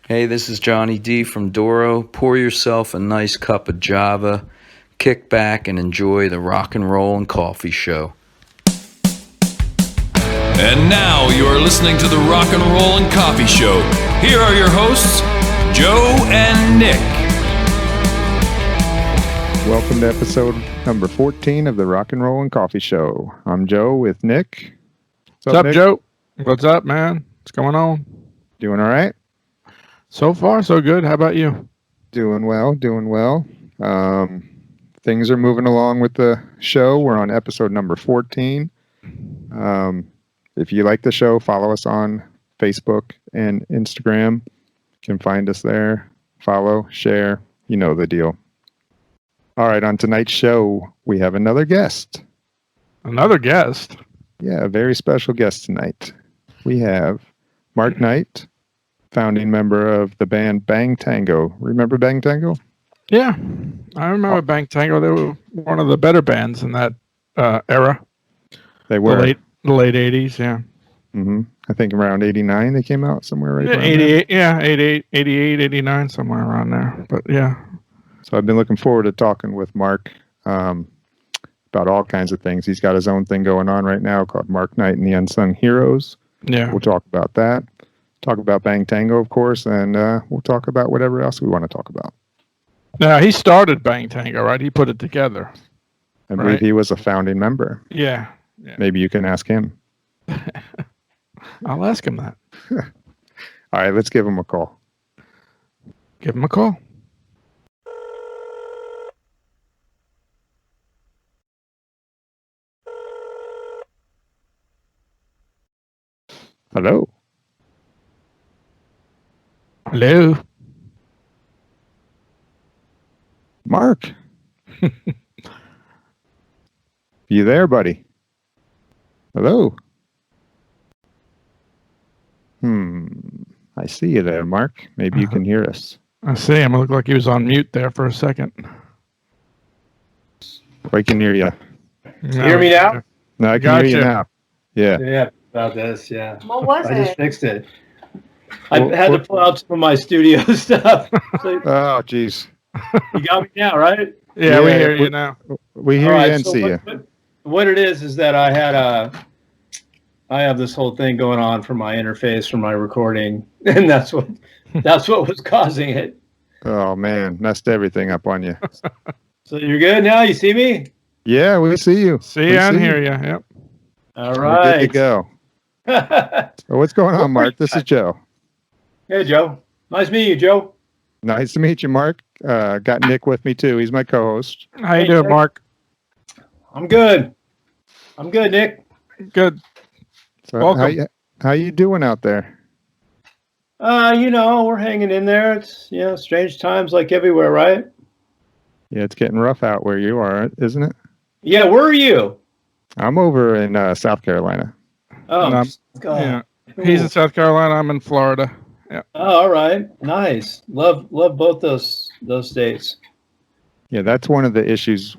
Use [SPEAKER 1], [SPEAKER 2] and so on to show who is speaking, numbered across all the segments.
[SPEAKER 1] Hey, this is Johnny D from Doro. Pour yourself a nice cup of Java, kick back, and enjoy the Rock and Roll and Coffee Show.
[SPEAKER 2] And now you are listening to the Rock and Roll and Coffee Show. Here are your hosts, Joe and Nick.
[SPEAKER 3] Welcome to episode number 14 of the Rock and Roll and Coffee Show. I'm Joe with Nick.
[SPEAKER 4] What's up, Nick? Joe? What's up, man? What's going on?
[SPEAKER 3] Doing all right?
[SPEAKER 4] So far, so good. How about you?
[SPEAKER 3] Doing well. Things are moving along with the show. We're on episode number 14. If you like the show, follow us on Facebook and Instagram. You can find us there. Follow, share. You know the deal. All right, on tonight's show, we have another guest.
[SPEAKER 4] Another guest?
[SPEAKER 3] Yeah, a very special guest tonight. We have Mark Knight, founding member of the band Bang Tango. Remember Bang Tango?
[SPEAKER 4] Yeah, I remember Bang Tango. They were one of the better bands in that era.
[SPEAKER 3] They were.
[SPEAKER 4] The late 80s, yeah.
[SPEAKER 3] Mm-hmm. I think around 89 they came out, somewhere right around
[SPEAKER 4] 88, there. Yeah, 88, 89, somewhere around there. But yeah.
[SPEAKER 3] So I've been looking forward to talking with Mark about all kinds of things. He's got his own thing going on right now called Mark Knight and the Unsung Heroes.
[SPEAKER 4] Yeah.
[SPEAKER 3] We'll talk about that. Talk about Bang Tango, of course, and we'll talk about whatever else we want to talk about.
[SPEAKER 4] Now, he started Bang Tango, right? He put it together.
[SPEAKER 3] I believe he was a founding member.
[SPEAKER 4] Yeah.
[SPEAKER 3] Maybe you can ask him.
[SPEAKER 4] I'll ask him that.
[SPEAKER 3] All right, let's give him a call.
[SPEAKER 4] Give him a call.
[SPEAKER 3] Hello.
[SPEAKER 4] Hello.
[SPEAKER 3] Mark. You there, buddy? Hello. I see you there, Mark. Maybe you can hear us.
[SPEAKER 4] I see him. It looked like he was on mute there for a second.
[SPEAKER 3] I can hear you.
[SPEAKER 5] You hear me now?
[SPEAKER 3] No, I can hear you now. Yeah.
[SPEAKER 5] Yeah, about this, yeah.
[SPEAKER 6] What was
[SPEAKER 5] I
[SPEAKER 6] it?
[SPEAKER 5] just fixed it. I had to pull out some of my studio stuff. So
[SPEAKER 3] Oh, geez.
[SPEAKER 5] you got me now, right?
[SPEAKER 4] Yeah, we hear you now.
[SPEAKER 3] We hear
[SPEAKER 5] All
[SPEAKER 3] you
[SPEAKER 5] right,
[SPEAKER 3] and
[SPEAKER 5] so
[SPEAKER 3] see you.
[SPEAKER 5] what it is that I have this whole thing going on for my interface for my recording, and that's what was causing it.
[SPEAKER 3] Oh, man. Messed everything up on you.
[SPEAKER 5] So you're good now? You see me?
[SPEAKER 3] Yeah, we see you.
[SPEAKER 4] See you and hear you. Yep.
[SPEAKER 5] All
[SPEAKER 3] We're
[SPEAKER 5] right.
[SPEAKER 3] good to go. So what's going on, Mark? This is Joe.
[SPEAKER 5] Hey, Joe. Nice meeting you, Joe.
[SPEAKER 3] Nice to meet you, Mark. Got Nick with me, too. He's my co-host.
[SPEAKER 4] How you doing, Mark?
[SPEAKER 5] I'm good. Nick.
[SPEAKER 4] Good.
[SPEAKER 3] So
[SPEAKER 4] Welcome.
[SPEAKER 3] how you doing out there?
[SPEAKER 5] We're hanging in there. It's, strange times like everywhere, right?
[SPEAKER 3] Yeah, it's getting rough out where you are, isn't it?
[SPEAKER 5] Yeah, where are you?
[SPEAKER 3] I'm over in South Carolina.
[SPEAKER 5] Oh, God.
[SPEAKER 4] Yeah.
[SPEAKER 5] Cool.
[SPEAKER 4] He's in South Carolina. I'm in Florida. Yeah.
[SPEAKER 5] Oh, all right. Nice. Love both those states.
[SPEAKER 3] Yeah, that's one of the issues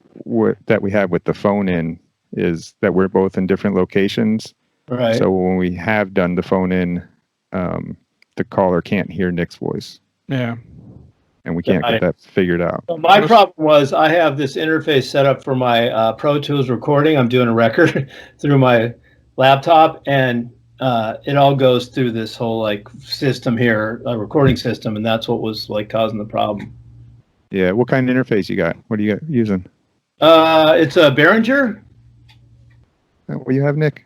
[SPEAKER 3] that we have with the phone in is that we're both in different locations.
[SPEAKER 5] Right.
[SPEAKER 3] So when we have done the phone in, the caller can't hear Nick's voice.
[SPEAKER 4] Yeah.
[SPEAKER 3] And we can't get that figured out.
[SPEAKER 5] So my problem was I have this interface set up for my Pro Tools recording. I'm doing a record through my laptop, and it all goes through this whole system here, a recording system, and that's what was causing the problem.
[SPEAKER 3] Yeah. What kind of interface you got? What are you using?
[SPEAKER 5] It's a Behringer.
[SPEAKER 3] What do you have, Nick?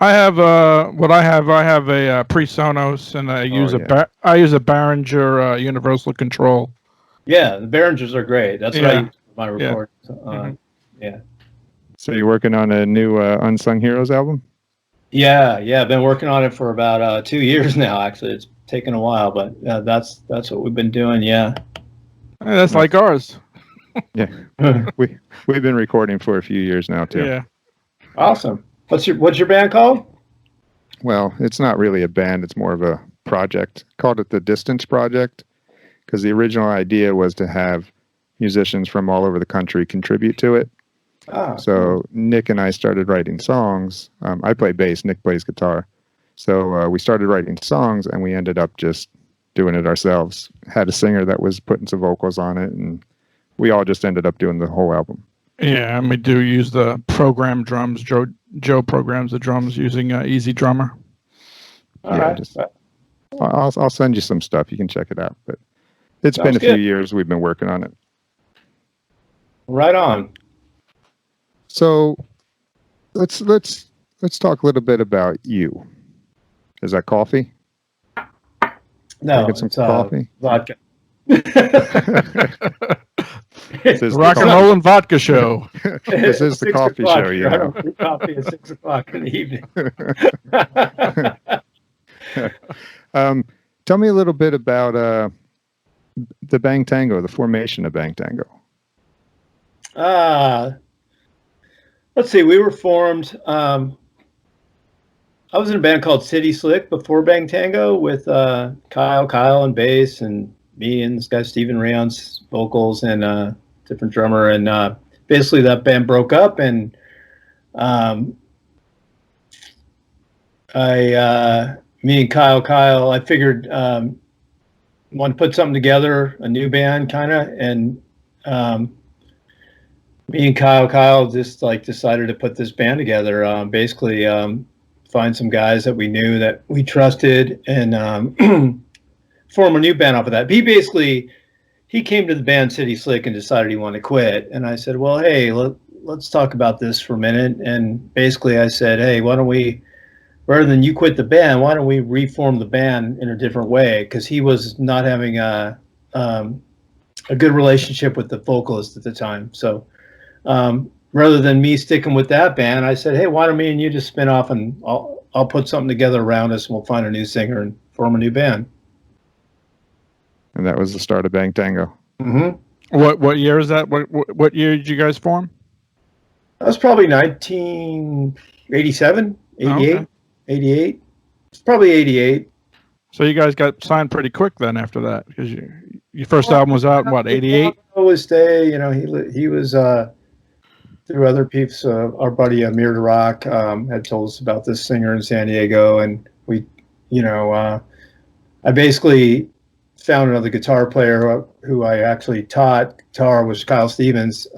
[SPEAKER 4] I have I have a PreSonus, and I use a Behringer universal control.
[SPEAKER 5] Yeah, the Behringers are great. That's what I use for my recording. Yeah.
[SPEAKER 3] So you're working on a new Unsung Heroes album?
[SPEAKER 5] Yeah. I've been working on it for about 2 years now. Actually, it's taken a while, but that's what we've been doing. Yeah.
[SPEAKER 4] Hey, that's like ours.
[SPEAKER 3] Yeah. We've been recording for a few years now too.
[SPEAKER 4] Yeah.
[SPEAKER 5] Awesome. What's your band called?
[SPEAKER 3] Well, it's not really a band. It's more of a project. Called it the Distance Project because the original idea was to have musicians from all over the country contribute to it. So Nick and I started writing songs. I play bass, Nick plays guitar. So we started writing songs, and we ended up just doing it ourselves. Had a singer that was putting some vocals on it, and we all just ended up doing the whole album.
[SPEAKER 4] Yeah, and we do use the program drums. Joe programs the drums using Easy Drummer.
[SPEAKER 3] I'll send you some stuff. You can check it out. But it's
[SPEAKER 5] Sounds
[SPEAKER 3] been a
[SPEAKER 5] good.
[SPEAKER 3] few years we've been working on it.
[SPEAKER 5] Right on.
[SPEAKER 3] So let's talk a little bit about you. Is that coffee?
[SPEAKER 5] No,
[SPEAKER 3] Get some
[SPEAKER 5] it's
[SPEAKER 3] coffee.
[SPEAKER 5] vodka.
[SPEAKER 3] This is
[SPEAKER 4] The Rock and Roll and Vodka Show.
[SPEAKER 3] This is the
[SPEAKER 5] 6
[SPEAKER 3] coffee
[SPEAKER 5] o'clock
[SPEAKER 3] show,
[SPEAKER 5] here.
[SPEAKER 3] you
[SPEAKER 5] I
[SPEAKER 3] know.
[SPEAKER 5] don't drink coffee at 6 o'clock in the evening.
[SPEAKER 3] Tell me a little bit about the Bang Tango, the formation of Bang Tango.
[SPEAKER 5] Let's see. We were formed. I was in a band called City Slick before Bang Tango with Kyle on bass, and me and this guy Steven Rayon's vocals, and different drummer. And basically that band broke up, and me and Kyle, I figured want to put something together, a new band kind of, and me and Kyle just like decided to put this band together. Basically, find some guys that we knew that we trusted, and form a new band off of that. He came to the band City Slick and decided he wanted to quit, and I said, well, hey, let's talk about this for a minute. And basically I said, hey, why don't we, rather than you quit the band, why don't we reform the band in a different way? Because he was not having a good relationship with the vocalist at the time. So rather than me sticking with that band, I said, hey, why don't me and you just spin off, and I'll put something together around us, and we'll find a new singer and form a new band.
[SPEAKER 3] And that was the start of Bang Tango.
[SPEAKER 5] Mm-hmm.
[SPEAKER 4] What year is that? What year did you guys form?
[SPEAKER 5] That was probably 1987, 88,
[SPEAKER 4] Okay.
[SPEAKER 5] 88. It's probably 88.
[SPEAKER 4] So you guys got signed pretty quick then after that, because your first album was out in what, 88?
[SPEAKER 5] Always stay. You know, he was through other peeps. Our buddy Amir Rock had told us about this singer in San Diego, and we, I basically found another guitar player who I actually taught guitar, was Kyle Stevens.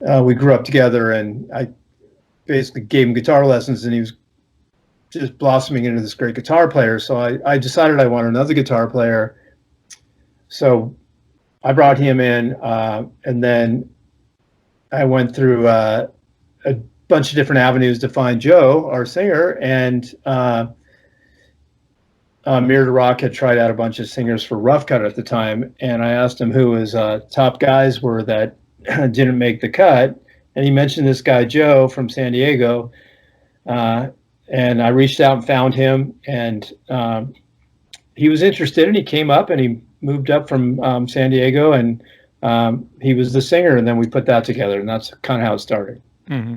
[SPEAKER 5] We grew up together, and I basically gave him guitar lessons, and he was just blossoming into this great guitar player. So I decided I wanted another guitar player. So I brought him in, and then I went through a bunch of different avenues to find Joe, our singer, and Mir Rock had tried out a bunch of singers for Rough Cut at the time, and I asked him who his top guys were that didn't make the cut, and he mentioned this guy Joe from San Diego, and I reached out and found him, and he was interested, and he came up, and he moved up from San Diego, and he was the singer, and then we put that together, and that's kind of how it started.
[SPEAKER 4] Mm-hmm.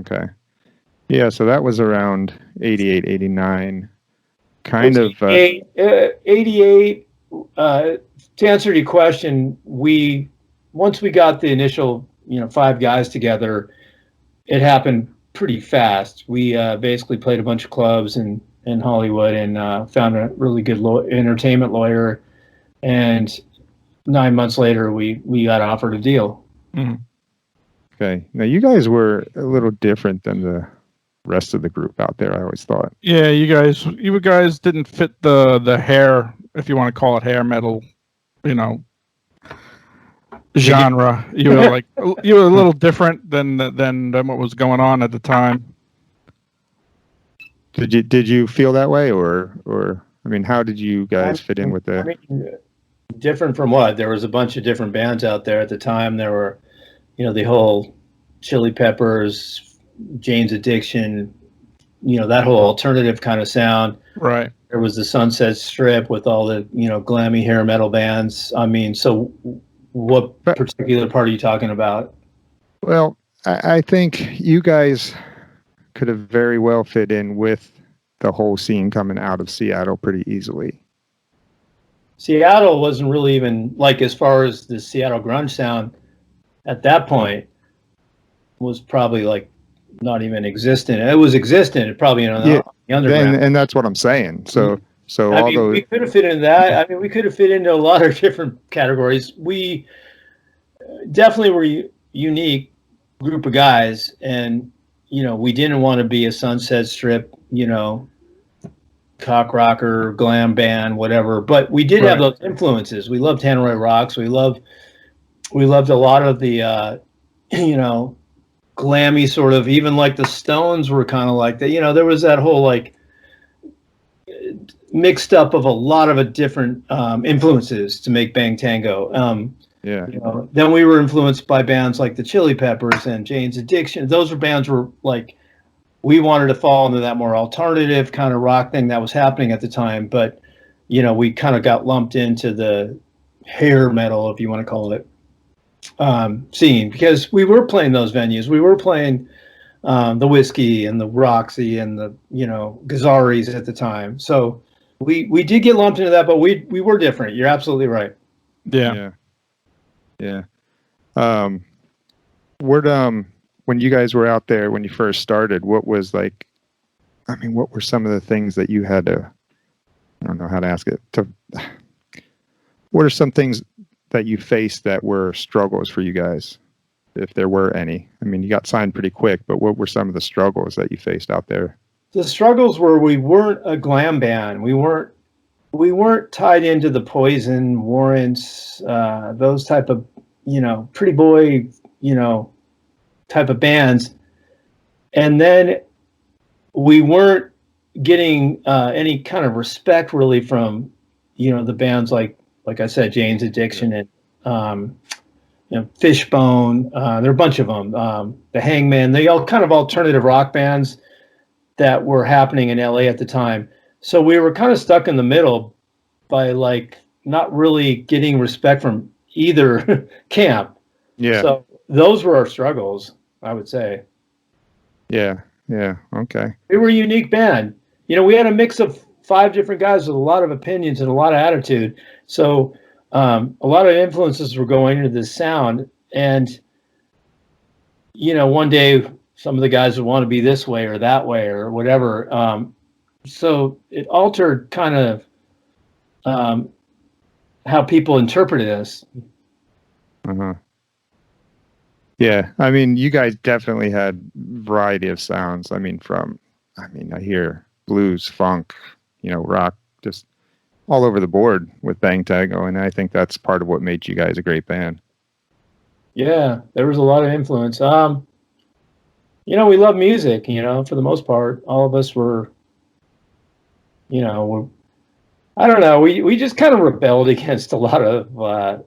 [SPEAKER 3] Okay. Yeah, so that was around 88, 89. Kind of
[SPEAKER 5] 88. To answer your question, once we got the initial 5 guys together, it happened pretty fast. We basically played a bunch of clubs in Hollywood, and found a really good entertainment lawyer, and 9 months later we got offered a deal.
[SPEAKER 4] Mm-hmm.
[SPEAKER 3] Okay. Now you guys were a little different than the rest of the group out there, I always thought.
[SPEAKER 4] Yeah, you guys didn't fit the hair, if you want to call it hair metal, genre. You were you were a little different than what was going on at the time.
[SPEAKER 3] Did you feel that way, or I mean, how did you guys fit in with the?
[SPEAKER 5] I mean, different from what? There was a bunch of different bands out there at the time. There were, the whole Chili Peppers, Jane's Addiction, that whole alternative kind of sound.
[SPEAKER 4] Right.
[SPEAKER 5] There was the Sunset Strip with all the, glammy hair metal bands. I mean, so what particular part are you talking about?
[SPEAKER 3] Well, I think you guys could have very well fit in with the whole scene coming out of Seattle pretty easily.
[SPEAKER 5] Seattle wasn't really even, as far as the Seattle grunge sound at that point, was probably not even existent. It was existent, probably the underground.
[SPEAKER 3] And that's what I'm saying. So So
[SPEAKER 5] I
[SPEAKER 3] all
[SPEAKER 5] mean,
[SPEAKER 3] those,
[SPEAKER 5] we could have fit into that. I mean, we could have fit into a lot of different categories. We definitely were unique group of guys, and we didn't want to be a Sunset Strip, cock rocker, glam band, whatever. But we did have those influences. We loved Hanoi Rocks. We loved a lot of the glammy sort of, even like the Stones were kind of like that. There was that whole like mixed up of a lot of different influences to make Bang Tango. Then we were influenced by bands like the Chili Peppers and Jane's Addiction. Those were bands were like, we wanted to fall into that more alternative kind of rock thing that was happening at the time. But, we kind of got lumped into the hair metal, if you want to call it, scene, because we were playing those venues. We were playing the Whiskey and the Roxy and the, Gazaris at the time. So we did get lumped into that, but we were different. You're absolutely right.
[SPEAKER 3] Yeah. When you guys were out there, when you first started, what were some of the things that you had to, I don't know how to ask it, what are some things that you faced that were struggles for you guys, if there were any? I mean, you got signed pretty quick, but what were some of the struggles that you faced out there?
[SPEAKER 5] The struggles were, we weren't a glam band. We weren't tied into the Poison, Warrants, those type of, pretty boy, type of bands. And then we weren't getting any kind of respect really from, the bands like I said, Jane's Addiction and, Fishbone. There are a bunch of them. The Hangman. They all kind of alternative rock bands that were happening in LA at the time. So we were kind of stuck in the middle by like not really getting respect from either camp.
[SPEAKER 3] Yeah.
[SPEAKER 5] So those were our struggles, I would say.
[SPEAKER 3] Yeah. Okay.
[SPEAKER 5] We were a unique band. We had a mix of 5 different guys with a lot of opinions and a lot of attitude. So a lot of influences were going into this sound. And, one day some of the guys would want to be this way or that way or whatever. So it altered kind of how people interpreted us.
[SPEAKER 3] Uh-huh. Yeah, I mean, you guys definitely had variety of sounds. I hear blues, funk, rock, just all over the board with Bang Tango, and I think that's part of what made you guys a great band.
[SPEAKER 5] Yeah, there was a lot of influence. We love music, for the most part. All of us were, I don't know, we just kind of rebelled against a lot of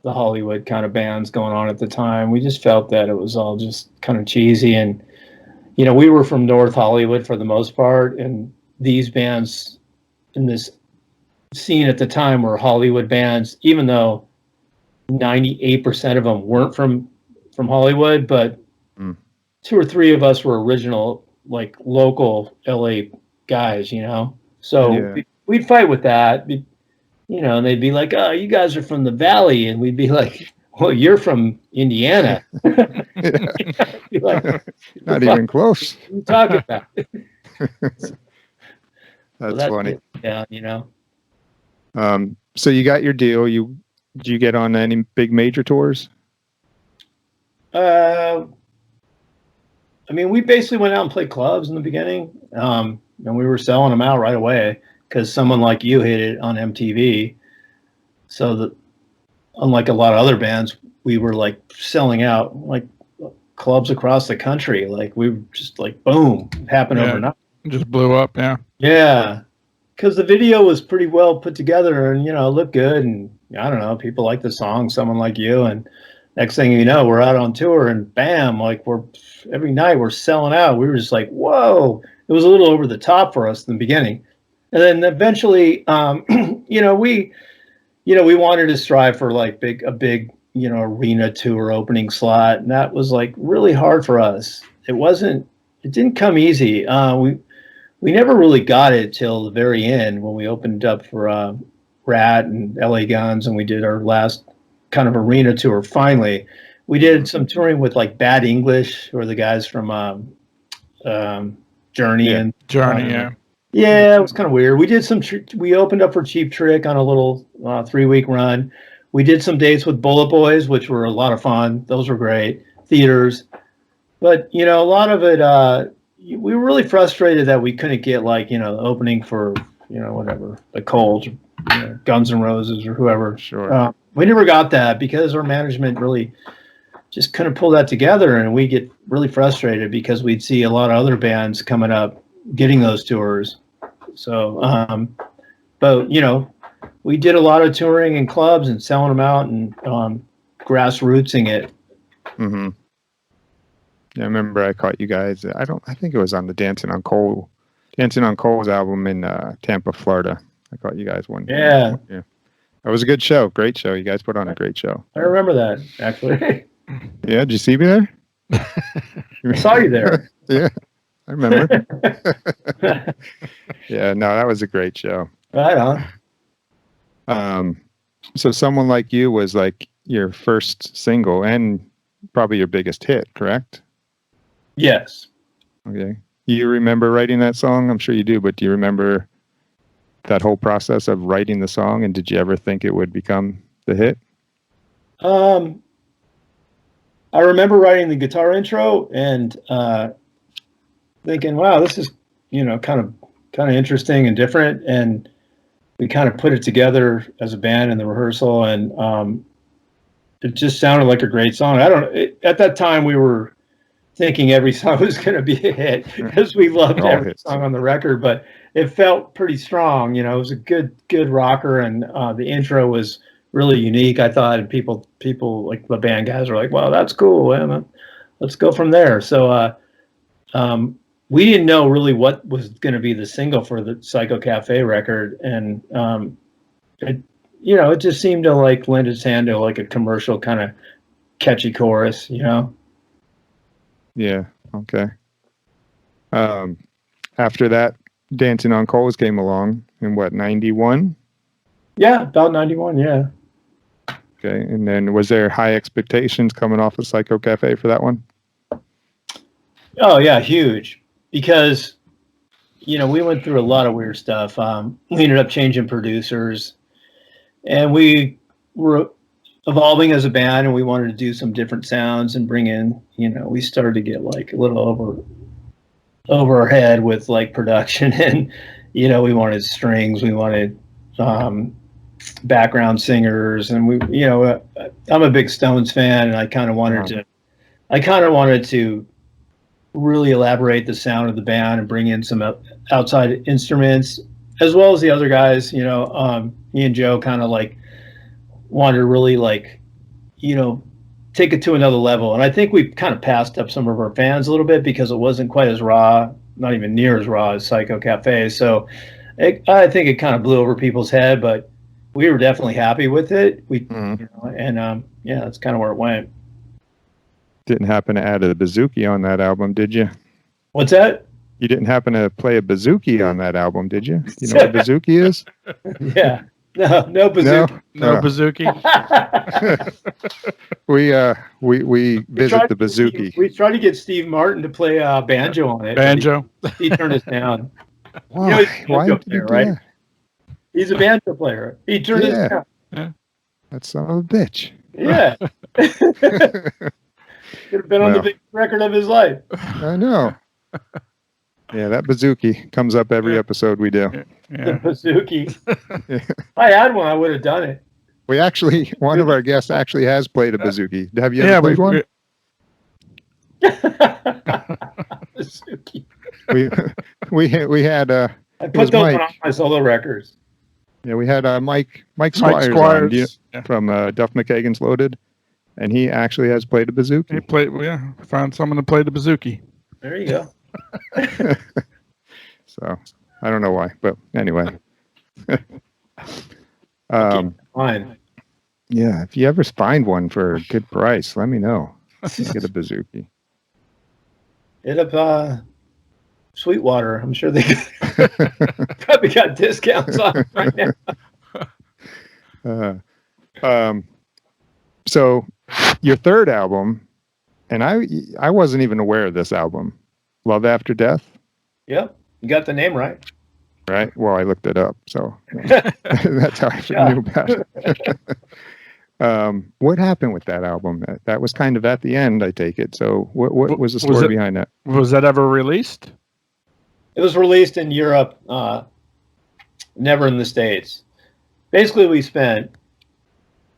[SPEAKER 5] the Hollywood kind of bands going on at the time. We just felt that it was all just kind of cheesy. And, we were from North Hollywood for the most part. And these bands in this scene at the time were Hollywood bands, even though 98% of them weren't from Hollywood, but 2 or 3 of us were original, like local LA guys, So we'd fight with that. And they'd be like, "Oh, you guys are from the Valley," and we'd be like, "Well, you're from Indiana."
[SPEAKER 3] Like, not even close.
[SPEAKER 5] What are you talking about?
[SPEAKER 3] That's funny.
[SPEAKER 5] It.
[SPEAKER 3] Yeah. So you got your deal. Did you get on any big major tours?
[SPEAKER 5] We basically went out and played clubs in the beginning, and we were selling them out right away. Because someone like you hit it on MTV, so that unlike a lot of other bands, we were like selling out like clubs across the country. Like we were just like boom, happened overnight.
[SPEAKER 4] It just blew up, yeah.
[SPEAKER 5] Yeah, because the video was pretty well put together and looked good, and I don't know, people like the song. Someone like you, and next thing you know, we're out on tour, and bam, like every night we're selling out. We were just like, whoa! It was a little over the top for us in the beginning. And then eventually, we wanted to strive for like a big, arena tour opening slot. And that was like really hard for us. It didn't come easy. We never really got it till the very end when we opened up for Rat and LA Guns, and we did our last kind of arena tour. Finally, we did some touring with like Bad English, or the guys from Journey.
[SPEAKER 4] Yeah.
[SPEAKER 5] And
[SPEAKER 4] Journey, yeah.
[SPEAKER 5] Yeah, it was kind of weird. We did we opened up for Cheap Trick on a little 3-week run. We did some dates with Bullet Boys, which were a lot of fun. Those were great. Theaters. But, a lot of it, we were really frustrated that we couldn't get, opening for, whatever, the Colts, Guns N' Roses or whoever.
[SPEAKER 3] Sure.
[SPEAKER 5] We never got that because our management really just couldn't pull that together. And we get really frustrated because we'd see a lot of other bands coming up getting those tours. So, but, we did a lot of touring in clubs and selling them out and grassrootsing it.
[SPEAKER 3] Mm-hmm. Yeah, I remember I caught you guys. I think it was on the Dancing on Coal's album in Tampa, Florida. I caught you guys one.
[SPEAKER 5] Yeah.
[SPEAKER 3] Yeah. It was a good show. Great show. You guys put on a great show.
[SPEAKER 5] I remember that, actually.
[SPEAKER 3] Yeah, did you see me there?
[SPEAKER 5] I saw you there.
[SPEAKER 3] Yeah, I remember. Yeah, no, that was a great show.
[SPEAKER 5] Right on.
[SPEAKER 3] So Someone Like You was like your first single and probably your biggest hit, correct?
[SPEAKER 5] Yes.
[SPEAKER 3] Okay. You remember writing that song? I'm sure you do, but do you remember that whole process of writing the song, and did you ever think it would become the hit?
[SPEAKER 5] I remember writing the guitar intro and thinking, wow, this is, kind of interesting and different. And we kind of put it together as a band in the rehearsal, and it just sounded like a great song. At that time we were thinking every song was going to be a hit because we loved every song on the record, but it felt pretty strong. It was a good rocker, and the intro was really unique, I thought, and people like the band guys were like, "Wow, that's cool, man. Let's go from there." So we didn't know really what was going to be the single for the Psycho Cafe record, and it just seemed to lend its hand to like a commercial kind of catchy chorus,
[SPEAKER 3] Yeah. Okay. After that, Dancing on Coals came along in what, 91?
[SPEAKER 5] Yeah, about 91. Yeah.
[SPEAKER 3] Okay. And then was there high expectations coming off of Psycho Cafe for that one?
[SPEAKER 5] Oh yeah, huge. Because, we went through a lot of weird stuff. We ended up changing producers, and we were evolving as a band, and we wanted to do some different sounds and bring in, we started to get like a little over our head with like production, and, we wanted strings, we wanted background singers, and I'm a big Stones fan, and I kind of wanted to really elaborate the sound of the band and bring in some outside instruments, as well as the other guys. Me and Joe kind of wanted to really take it to another level, and I think we kind of passed up some of our fans a little bit because it wasn't quite as raw, not even near as raw as Psycho Cafe. So I think it kind of blew over people's head, but we were definitely happy with it. Yeah, that's kind of where it went.
[SPEAKER 3] Didn't happen to add a bouzouki on that album, did you?
[SPEAKER 5] What's that?
[SPEAKER 3] You didn't happen to play a bouzouki on that album, did you? You know what a bouzouki is?
[SPEAKER 5] Yeah. No bouzouki.
[SPEAKER 4] No bouzouki.
[SPEAKER 3] We visit the bouzouki.
[SPEAKER 5] We tried to get Steve Martin to play banjo on it.
[SPEAKER 4] Banjo.
[SPEAKER 5] He turned us down.
[SPEAKER 3] Why?
[SPEAKER 5] Why did you do that? He's a banjo player. He turned us down.
[SPEAKER 4] Yeah.
[SPEAKER 3] That son of a bitch.
[SPEAKER 5] Yeah. Could have been on the big record of his life.
[SPEAKER 3] I know. Yeah, that bouzouki comes up every episode we do.
[SPEAKER 4] Yeah.
[SPEAKER 5] The bouzouki. If I had one, I would have done it.
[SPEAKER 3] We actually, one of our guests actually has played a bouzouki. Have you ever played one?
[SPEAKER 5] Bouzouki.
[SPEAKER 3] We had
[SPEAKER 5] I put those on my solo records.
[SPEAKER 3] Yeah, we had Mike Squires on, from Duff McKagan's Loaded, and he actually has played a bouzouki.
[SPEAKER 4] He played. Yeah, found someone to play the bouzouki.
[SPEAKER 5] There you go.
[SPEAKER 3] So I don't know why, but anyway.
[SPEAKER 5] Fine.
[SPEAKER 3] Yeah, if you ever find one for a good price, let me know. Get a bouzouki.
[SPEAKER 5] Hit up Sweetwater. I'm sure they probably got discounts on it right now.
[SPEAKER 3] So your third album, and I wasn't even aware of this album, Love After Death.
[SPEAKER 5] Yep, you got the name right.
[SPEAKER 3] Right. Well, I looked it up, so that's how I knew about it. What happened with that album? That was kind of at the end, I take it. So what was the story behind that?
[SPEAKER 4] Was that ever released?
[SPEAKER 5] It was released in Europe, never in the States. Basically, we spent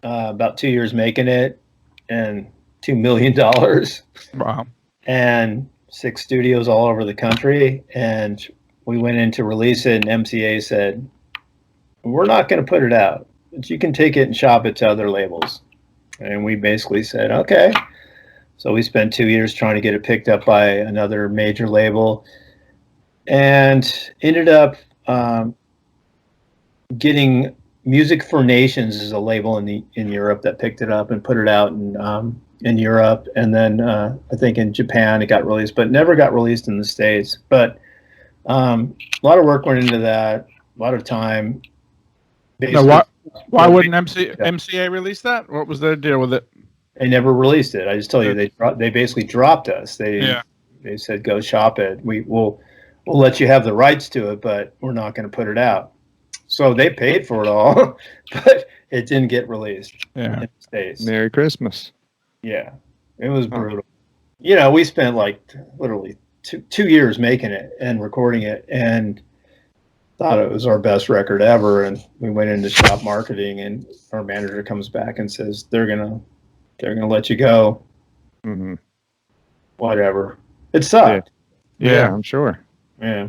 [SPEAKER 5] about 2 years making it and $2 million.
[SPEAKER 4] Wow.
[SPEAKER 5] And 6 studios all over the country. And we went in to release it, and MCA said, we're not going to put it out, but you can take it and shop it to other labels. And we basically said, okay. So we spent 2 years trying to get it picked up by another major label, and ended up getting Music for Nations is a label in Europe that picked it up and put it out in Europe, and then I think in Japan it got released, but never got released in the States. But a lot of work went into that, a lot of time.
[SPEAKER 4] Now, why wouldn't MCA release that? What was their deal with it?
[SPEAKER 5] They never released it. I just tell you, they basically dropped us. They said, go shop it. We'll let you have the rights to it, but we're not going to put it out. So they paid for it all, but it didn't get released in the States.
[SPEAKER 3] Merry Christmas.
[SPEAKER 5] Yeah, it was brutal. You know, we spent like literally two years making it and recording it, and thought it was our best record ever. And we went into shop marketing, and our manager comes back and says they're gonna let you go.
[SPEAKER 3] Mm-hmm.
[SPEAKER 5] Whatever. It sucked.
[SPEAKER 3] Yeah, I'm sure.
[SPEAKER 5] Yeah.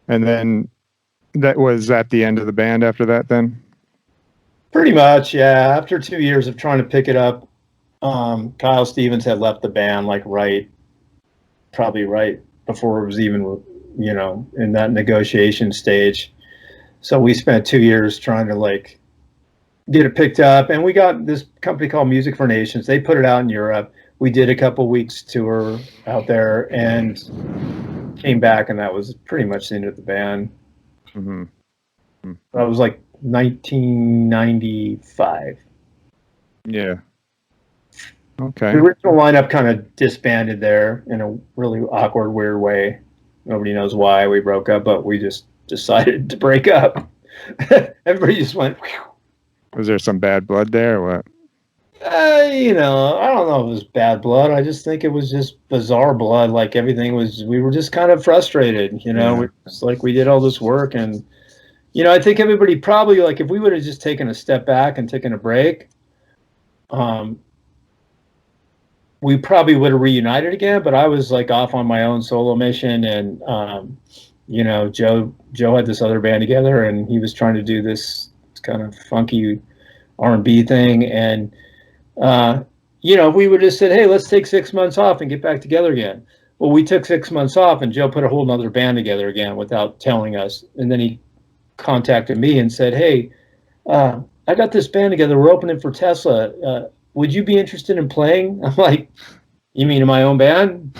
[SPEAKER 3] And then that was at the end of the band after that then?
[SPEAKER 5] Pretty much, yeah. After 2 years of trying to pick it up, Kyle Stevens had left the band probably right before it was even, in that negotiation stage. So we spent 2 years trying to get it picked up, and we got this company called Music for Nations. They put it out in Europe. We did a couple weeks tour out there and came back, and that was pretty much the end of the band.
[SPEAKER 3] Mm-hmm.
[SPEAKER 5] That was like 1995.
[SPEAKER 3] Yeah. Okay.
[SPEAKER 5] The original lineup kind of disbanded there in a really awkward, weird way. Nobody knows why we broke up, but we just decided to break up. Everybody just went, whew.
[SPEAKER 3] Was there some bad blood there or what?
[SPEAKER 5] I don't know if it was bad blood. I just think it was just bizarre blood. Like everything we were just kind of frustrated,
[SPEAKER 3] Yeah.
[SPEAKER 5] It's like we did all this work, and, I think everybody probably, if we would have just taken a step back and taken a break, we probably would have reunited again. But I was off on my own solo mission, and, Joe had this other band together, and he was trying to do this kind of funky R&B thing. And, we would have said, hey, let's take 6 months off and get back together again. Well, we took 6 months off, and Joe put a whole nother band together again without telling us. And then he contacted me and said, hey, I got this band together. We're opening for Tesla. Would you be interested in playing? I'm like, you mean in my own band?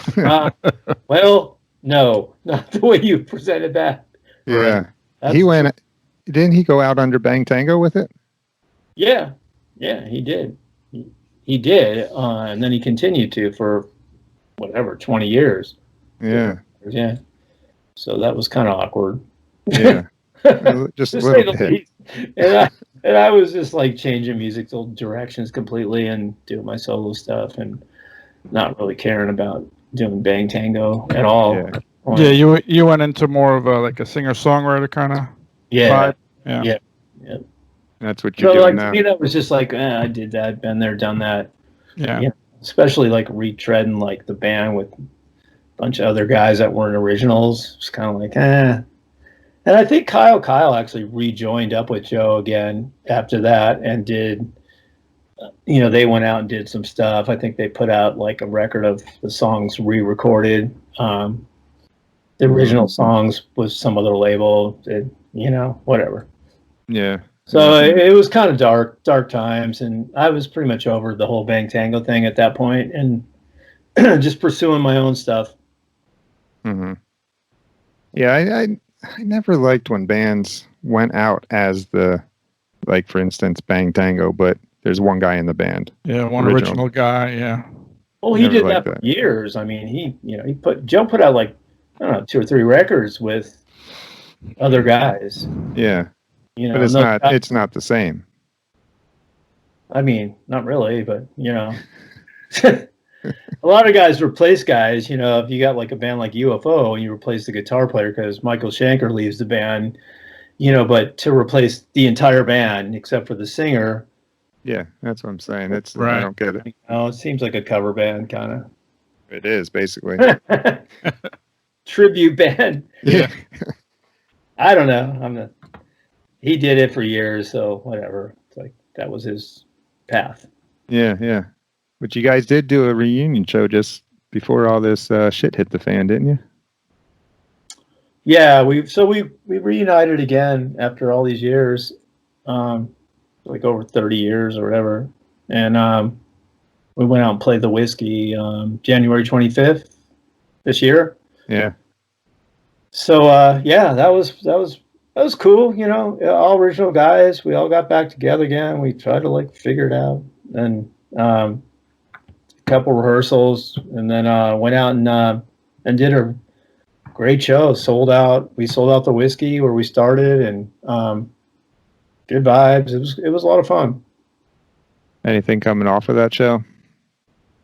[SPEAKER 5] Well, no, not the way you presented that.
[SPEAKER 3] Yeah.
[SPEAKER 5] Right.
[SPEAKER 3] Didn't he go out under Bang Tango with it?
[SPEAKER 5] Yeah, he did. He did, and then he continued to for 20 years.
[SPEAKER 3] Yeah.
[SPEAKER 5] Yeah. So that was kind of awkward.
[SPEAKER 3] Yeah. Just a little bit.
[SPEAKER 5] And I was just changing musical directions completely and doing my solo stuff and not really caring about doing Bang Tango at all.
[SPEAKER 4] Yeah, you went into more of a singer-songwriter kind of vibe.
[SPEAKER 5] Yeah.
[SPEAKER 3] That's what you're doing now.
[SPEAKER 5] To me, that was just I did that, been there, done that.
[SPEAKER 4] Yeah.
[SPEAKER 5] Especially retreading the band with a bunch of other guys that weren't originals. It's kind of And I think Kyle actually rejoined up with Joe again after that and did, they went out and did some stuff. I think they put out a record of the songs re-recorded. The original songs was some other label, whatever.
[SPEAKER 3] Yeah.
[SPEAKER 5] So it was kind of dark times, and I was pretty much over the whole Bang Tango thing at that point and just pursuing my own stuff.
[SPEAKER 3] Mm-hmm. Yeah, I never liked when bands went out as for instance, Bang Tango, but there's one guy in the band.
[SPEAKER 4] Yeah, one original guy, yeah.
[SPEAKER 5] Well, he did that for years. I mean, Joe put out 2 or 3 records with other guys.
[SPEAKER 3] Yeah,
[SPEAKER 5] You know,
[SPEAKER 3] but it's
[SPEAKER 5] and those
[SPEAKER 3] not.
[SPEAKER 5] guys-
[SPEAKER 3] It's not the same.
[SPEAKER 5] I mean, not really, but you know, a lot of guys replace guys. You know, if you got like a band like UFO and you replace the guitar player because Michael Schenker leaves the band, you know, but to replace the entire band except for the singer,
[SPEAKER 3] Yeah, that's what I'm saying. It's I
[SPEAKER 4] Right.
[SPEAKER 3] don't get it.
[SPEAKER 5] you know, it seems like a cover band kind
[SPEAKER 3] It is basically.
[SPEAKER 5] of tribute band.
[SPEAKER 3] Yeah.
[SPEAKER 5] I don't know. I'm not. He did it for years, so whatever. It's like that was his path.
[SPEAKER 3] Yeah, yeah. But you guys did do a reunion show just before all this shit hit the fan, didn't you?
[SPEAKER 5] Yeah, we reunited again after all these years, like over 30 years or whatever, and we went out and played the Whiskey January 25th this year.
[SPEAKER 3] Yeah.
[SPEAKER 5] So yeah, that was cool. You know, all original guys. We all got back together again. We tried to like figure it out, and a couple rehearsals, and then went out and did a great show. Sold out. We sold out the Whiskey where we started, and good vibes. It was a lot of fun.
[SPEAKER 3] Anything coming off of that show?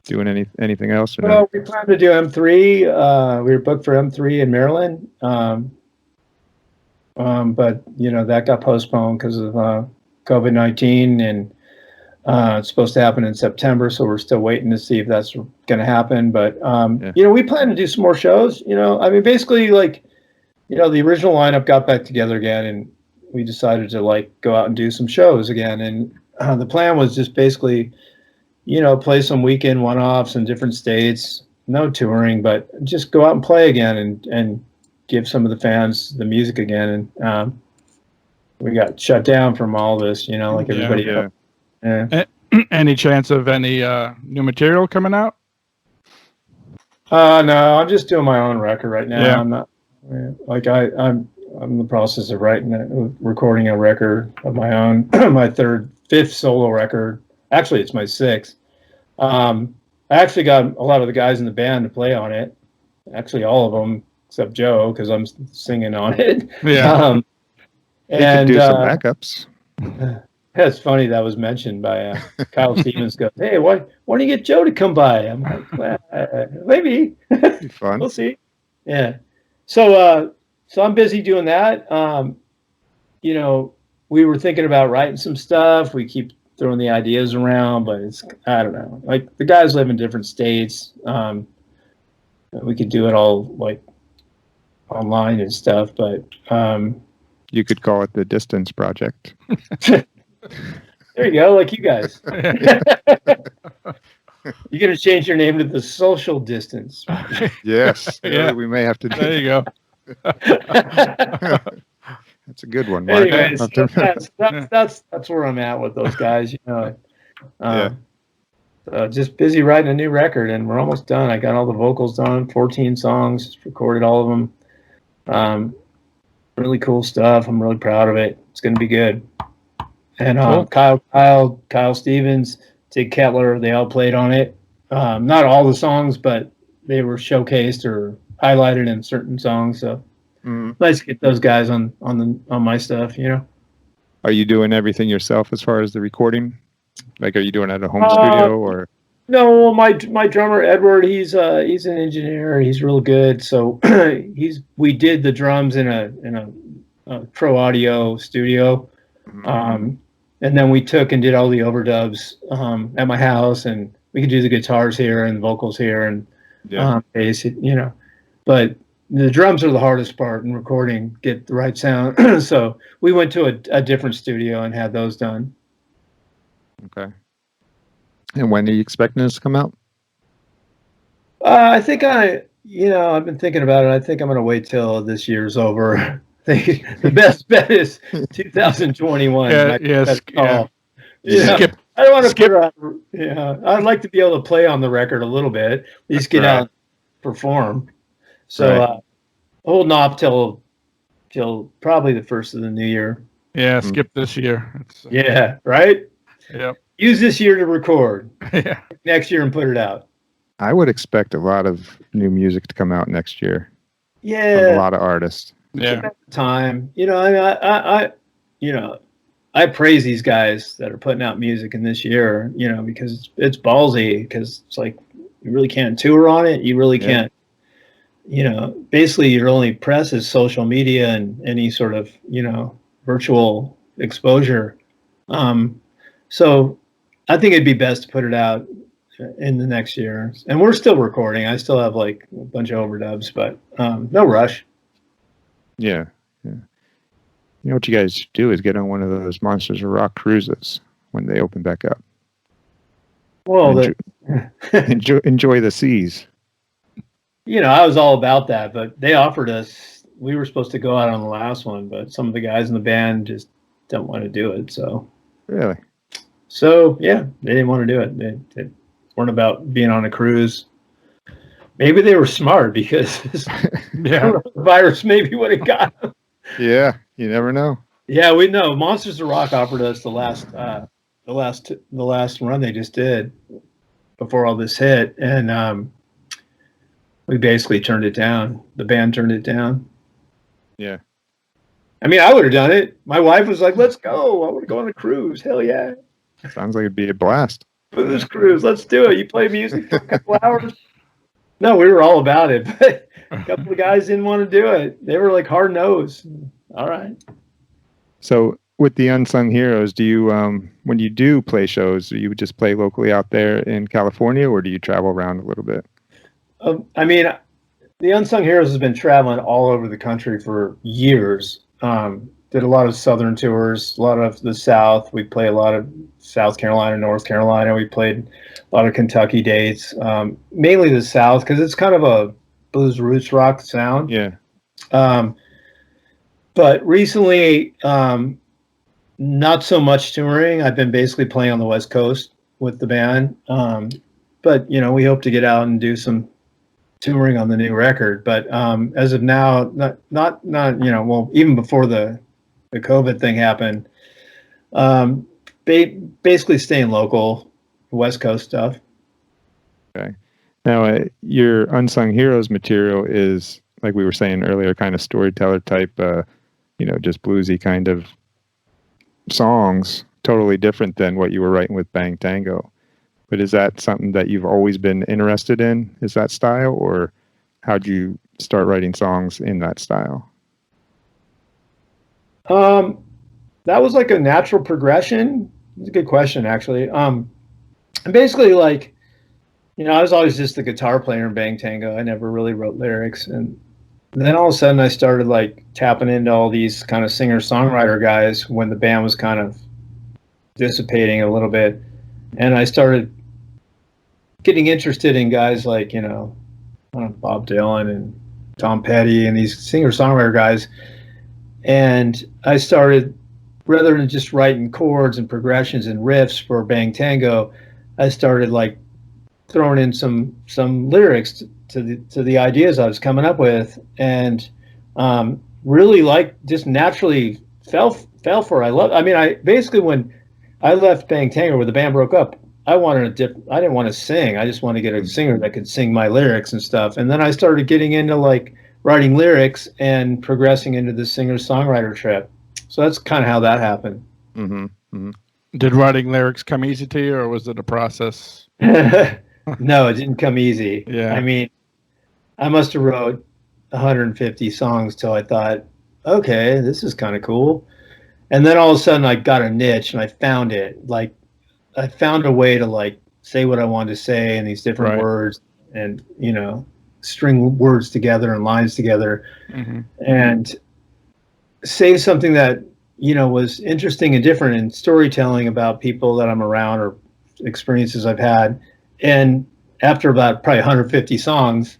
[SPEAKER 3] Doing anything else? Or
[SPEAKER 5] Well, we planned to do M3. We were booked for M3 in Maryland, but you know that got postponed because of COVID-19, and it's supposed to happen in September. So we're still waiting to see if that's going to happen. But you know, we plan to do some more shows. You know, I mean, basically, like, you know, the original lineup got back together again, and we decided to like go out and do some shows again. And the plan was just basically, you know, play some weekend one-offs in different states, no touring, but just go out and play again and give some of the fans the music again. And we got shut down from all this, you know, like everybody else. Yeah.
[SPEAKER 4] Any chance of any new material coming out?
[SPEAKER 5] No, I'm just doing my own record right now.
[SPEAKER 4] Yeah.
[SPEAKER 5] I'm not like I'm in the process of recording a record of my own, my fifth solo record. Actually, it's my sixth. I actually got a lot of the guys in the band to play on it. Actually, all of them except Joe, because I'm singing on it.
[SPEAKER 4] Yeah.
[SPEAKER 3] you could do some backups.
[SPEAKER 5] It's funny that was mentioned by Kyle Stevens. Goes, hey, why don't you get Joe to come by? I'm like, well, maybe.
[SPEAKER 3] Be fun.
[SPEAKER 5] We'll see. Yeah. So I'm busy doing that. You know, we were thinking about writing some stuff. We keep throwing the ideas around, but I don't know. Like the guys live in different states. We could do it all like online and stuff, but
[SPEAKER 3] you could call it the Distance Project.
[SPEAKER 5] There you go, like you guys. You're gonna change your name to the Social Distance.
[SPEAKER 3] Yes.
[SPEAKER 4] Yeah.
[SPEAKER 3] We may have to do
[SPEAKER 4] There you go.
[SPEAKER 3] That's a good one, Mark.
[SPEAKER 5] Anyways, that's where I'm at with those guys. You know, just busy writing a new record, and we're almost done. I got all the vocals done, 14 songs, just recorded all of them. Really cool stuff. I'm really proud of it. It's going to be good. And
[SPEAKER 4] Cool.
[SPEAKER 5] Kyle Stevens, Tig Kettler, they all played on it. Not all the songs, but they were showcased or highlighted in certain songs. So nice to get those guys on my stuff. You know.
[SPEAKER 3] Are you doing everything yourself as far as the recording? Like, are you doing it at a home studio or?
[SPEAKER 5] No, my drummer Edward, he's an engineer. He's real good. So we did the drums in a pro audio studio, and then we took and did all the overdubs at my house, and we could do the guitars here and vocals here and bass, you know. But the drums are the hardest part in recording, get the right sound. So we went to a different studio and had those done.
[SPEAKER 3] Okay. And when are you expecting this to come out?
[SPEAKER 5] I think I've been thinking about it. I think I'm going to wait till this year's over. I think the best bet is 2021.
[SPEAKER 4] Yeah.
[SPEAKER 5] Skip. I don't want to skip. I'd like to be able to play on the record a little bit, at least get out and perform. So holding off till probably the first of the new year.
[SPEAKER 4] Yeah, skip this year.
[SPEAKER 5] Yeah, right?
[SPEAKER 4] Yep.
[SPEAKER 5] Use this year to record.
[SPEAKER 4] Yeah.
[SPEAKER 5] Next year and put it out.
[SPEAKER 3] I would expect a lot of new music to come out next year.
[SPEAKER 5] Yeah.
[SPEAKER 3] From a lot of artists.
[SPEAKER 4] Yeah.
[SPEAKER 5] Time, I praise these guys that are putting out music in this year, because it's ballsy, because it's like you really can't tour on it. You really can't, basically your only press is social media and any sort of, virtual exposure. So I think it'd be best to put it out in the next year. And we're still recording. I still have like a bunch of overdubs, but no rush.
[SPEAKER 3] Yeah. You know what you guys should do is get on one of those Monsters of Rock cruises when they open back up.
[SPEAKER 5] Well,
[SPEAKER 3] enjoy the seas.
[SPEAKER 5] I was all about that, but they offered us. We were supposed to go out on the last one, but some of the guys in the band just don't want to do it. So
[SPEAKER 3] really,
[SPEAKER 5] yeah, they didn't want to do it. They weren't about being on a cruise. Maybe they were smart because the virus maybe would have got them.
[SPEAKER 3] Yeah, you never know.
[SPEAKER 5] Yeah, we know. Monsters of Rock offered us the last run they just did before all this hit, and we basically turned it down. The band turned it down.
[SPEAKER 3] Yeah.
[SPEAKER 5] I mean, I would have done it. My wife was like, "Let's go! I want to go on a cruise. Hell yeah!"
[SPEAKER 3] Sounds like it'd be a blast.
[SPEAKER 5] Booze cruise. Let's do it. You play music for a couple hours. No, we were all about it, but a couple of guys didn't want to do it. They were like hard nosed. All right.
[SPEAKER 3] So with the Unsung Heroes, do you when you do play shows, do you just play locally out there in California, or do you travel around a little bit?
[SPEAKER 5] I mean, the Unsung Heroes has been traveling all over the country for years. Did a lot of Southern tours, a lot of the South. We play a lot of South Carolina, North Carolina. We played a lot of Kentucky dates, mainly the South, because it's kind of a blues roots rock sound.
[SPEAKER 3] Yeah.
[SPEAKER 5] But recently, not so much touring. I've been basically playing on the West Coast with the band. But, we hope to get out and do some touring on the new record. But as of now, not even before the COVID thing happened, basically staying local, West Coast stuff.
[SPEAKER 3] Okay. Now, your Unsung Heroes material is, like we were saying earlier, kind of storyteller type, just bluesy kind of songs, totally different than what you were writing with Bang Tango. But is that something that you've always been interested in? Is that style, or how'd you start writing songs in that style?
[SPEAKER 5] That was like a natural progression. It's a good question, actually. And basically, like, I was always just the guitar player in Bang Tango. I never really wrote lyrics. And then all of a sudden I started like tapping into all these kind of singer-songwriter guys when the band was kind of dissipating a little bit. And I started getting interested in guys like, Bob Dylan and Tom Petty and these singer-songwriter guys. And I started, rather than just writing chords and progressions and riffs for Bang Tango, I started like throwing in some lyrics to the ideas I was coming up with, and really like just naturally fell for it. I basically when I left Bang Tango, where the band broke up, I didn't want to sing. I just wanted to get a singer that could sing my lyrics and stuff. And then I started getting into like writing lyrics and progressing into the singer-songwriter trip. So that's kind of how that happened.
[SPEAKER 3] Mm-hmm. Mm-hmm.
[SPEAKER 4] Did writing lyrics come easy to you, or was it a process?
[SPEAKER 5] No, it didn't come easy.
[SPEAKER 4] Yeah.
[SPEAKER 5] I mean, I must have wrote 150 songs till I thought, okay, this is kind of cool. And then all of a sudden I got a niche and I found it. Like, I found a way to like say what I wanted to say in these different words, and, string words together and lines together, and say something that, was interesting and different in storytelling about people that I'm around or experiences I've had. And after about probably 150 songs,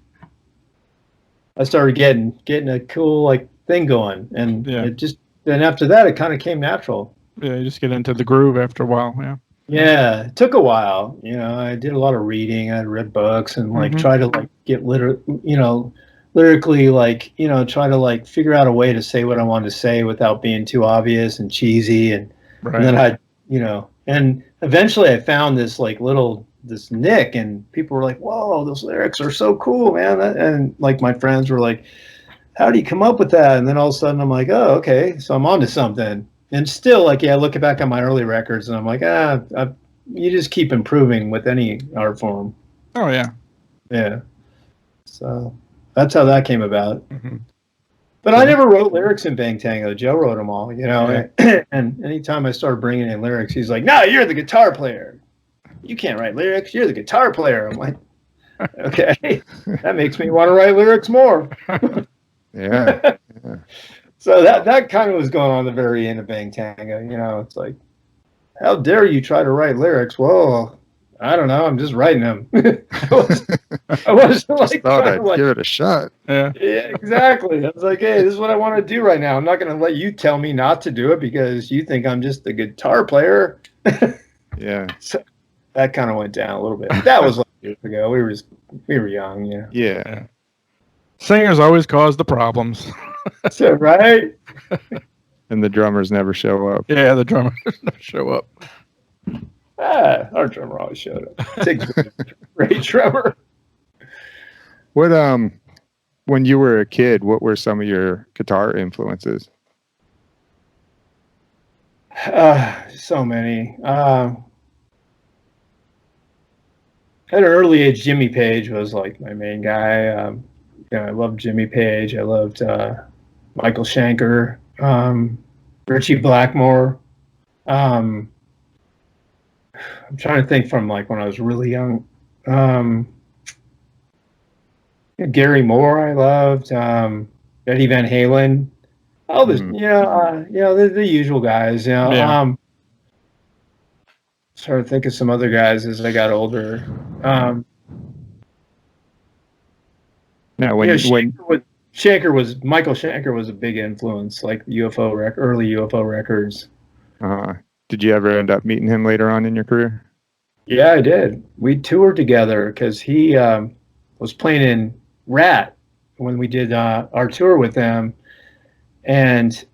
[SPEAKER 5] I started getting a cool like thing going, and then after that it kind of came natural.
[SPEAKER 4] Yeah, you just get into the groove after a while. Yeah.
[SPEAKER 5] Yeah, it took a while. I did a lot of reading. I read books and like try to like get lyrically, like, try to like figure out a way to say what I wanted to say without being too obvious and cheesy. And then and eventually I found this nick, and people were like, "Whoa, those lyrics are so cool, man!" And like my friends were like, how do you come up with that? And then all of a sudden I'm like, oh, okay, so I'm onto something. And still, like, yeah, looking back on my early records, and I'm like, you just keep improving with any art form.
[SPEAKER 4] Oh yeah.
[SPEAKER 5] Yeah. So that's how that came about.
[SPEAKER 4] Mm-hmm.
[SPEAKER 5] But I never wrote lyrics in Bang Tango. Joe wrote them all, you know.
[SPEAKER 4] Yeah.
[SPEAKER 5] And anytime I started bringing in lyrics, he's like, "No, you're the guitar player. You can't write lyrics. You're the guitar player." I'm like, "Okay, that makes me want to write lyrics more."
[SPEAKER 3] Yeah.
[SPEAKER 5] So that kind of was going on at the very end of Bang Tango. You know, it's like, how dare you try to write lyrics? Well, I don't know. I'm just writing them. I was like,
[SPEAKER 3] thought I'd give it a shot.
[SPEAKER 5] Yeah, exactly. I was like, hey, this is what I want to do right now. I'm not going to let you tell me not to do it because you think I'm just a guitar player.
[SPEAKER 3] Yeah.
[SPEAKER 5] So that kind of went down a little bit. That was like years ago. We were young, you know.
[SPEAKER 3] Yeah.
[SPEAKER 4] Singers always cause the problems.
[SPEAKER 5] So, right?
[SPEAKER 3] And the drummers never show up.
[SPEAKER 4] Yeah, the drummers never show up.
[SPEAKER 5] Our drummer always showed up. Tig's a great drummer.
[SPEAKER 3] What when you were a kid, what were some of your guitar influences?
[SPEAKER 5] So many. At an early age, Jimmy Page was like my main guy. You know, I loved Jimmy Page. I loved Michael Schenker, Richie Blackmore. I'm trying to think from like when I was really young. Gary Moore, I loved. Eddie Van Halen. All this, the usual guys. You know,
[SPEAKER 4] Yeah.
[SPEAKER 5] Started to think of some other guys as I got older.
[SPEAKER 3] Now,
[SPEAKER 5] Michael Schenker was a big influence, like early UFO records.
[SPEAKER 3] Did you ever end up meeting him later on in your career?
[SPEAKER 5] Yeah, I did. We toured together because he was playing in Rat when we did our tour with them, and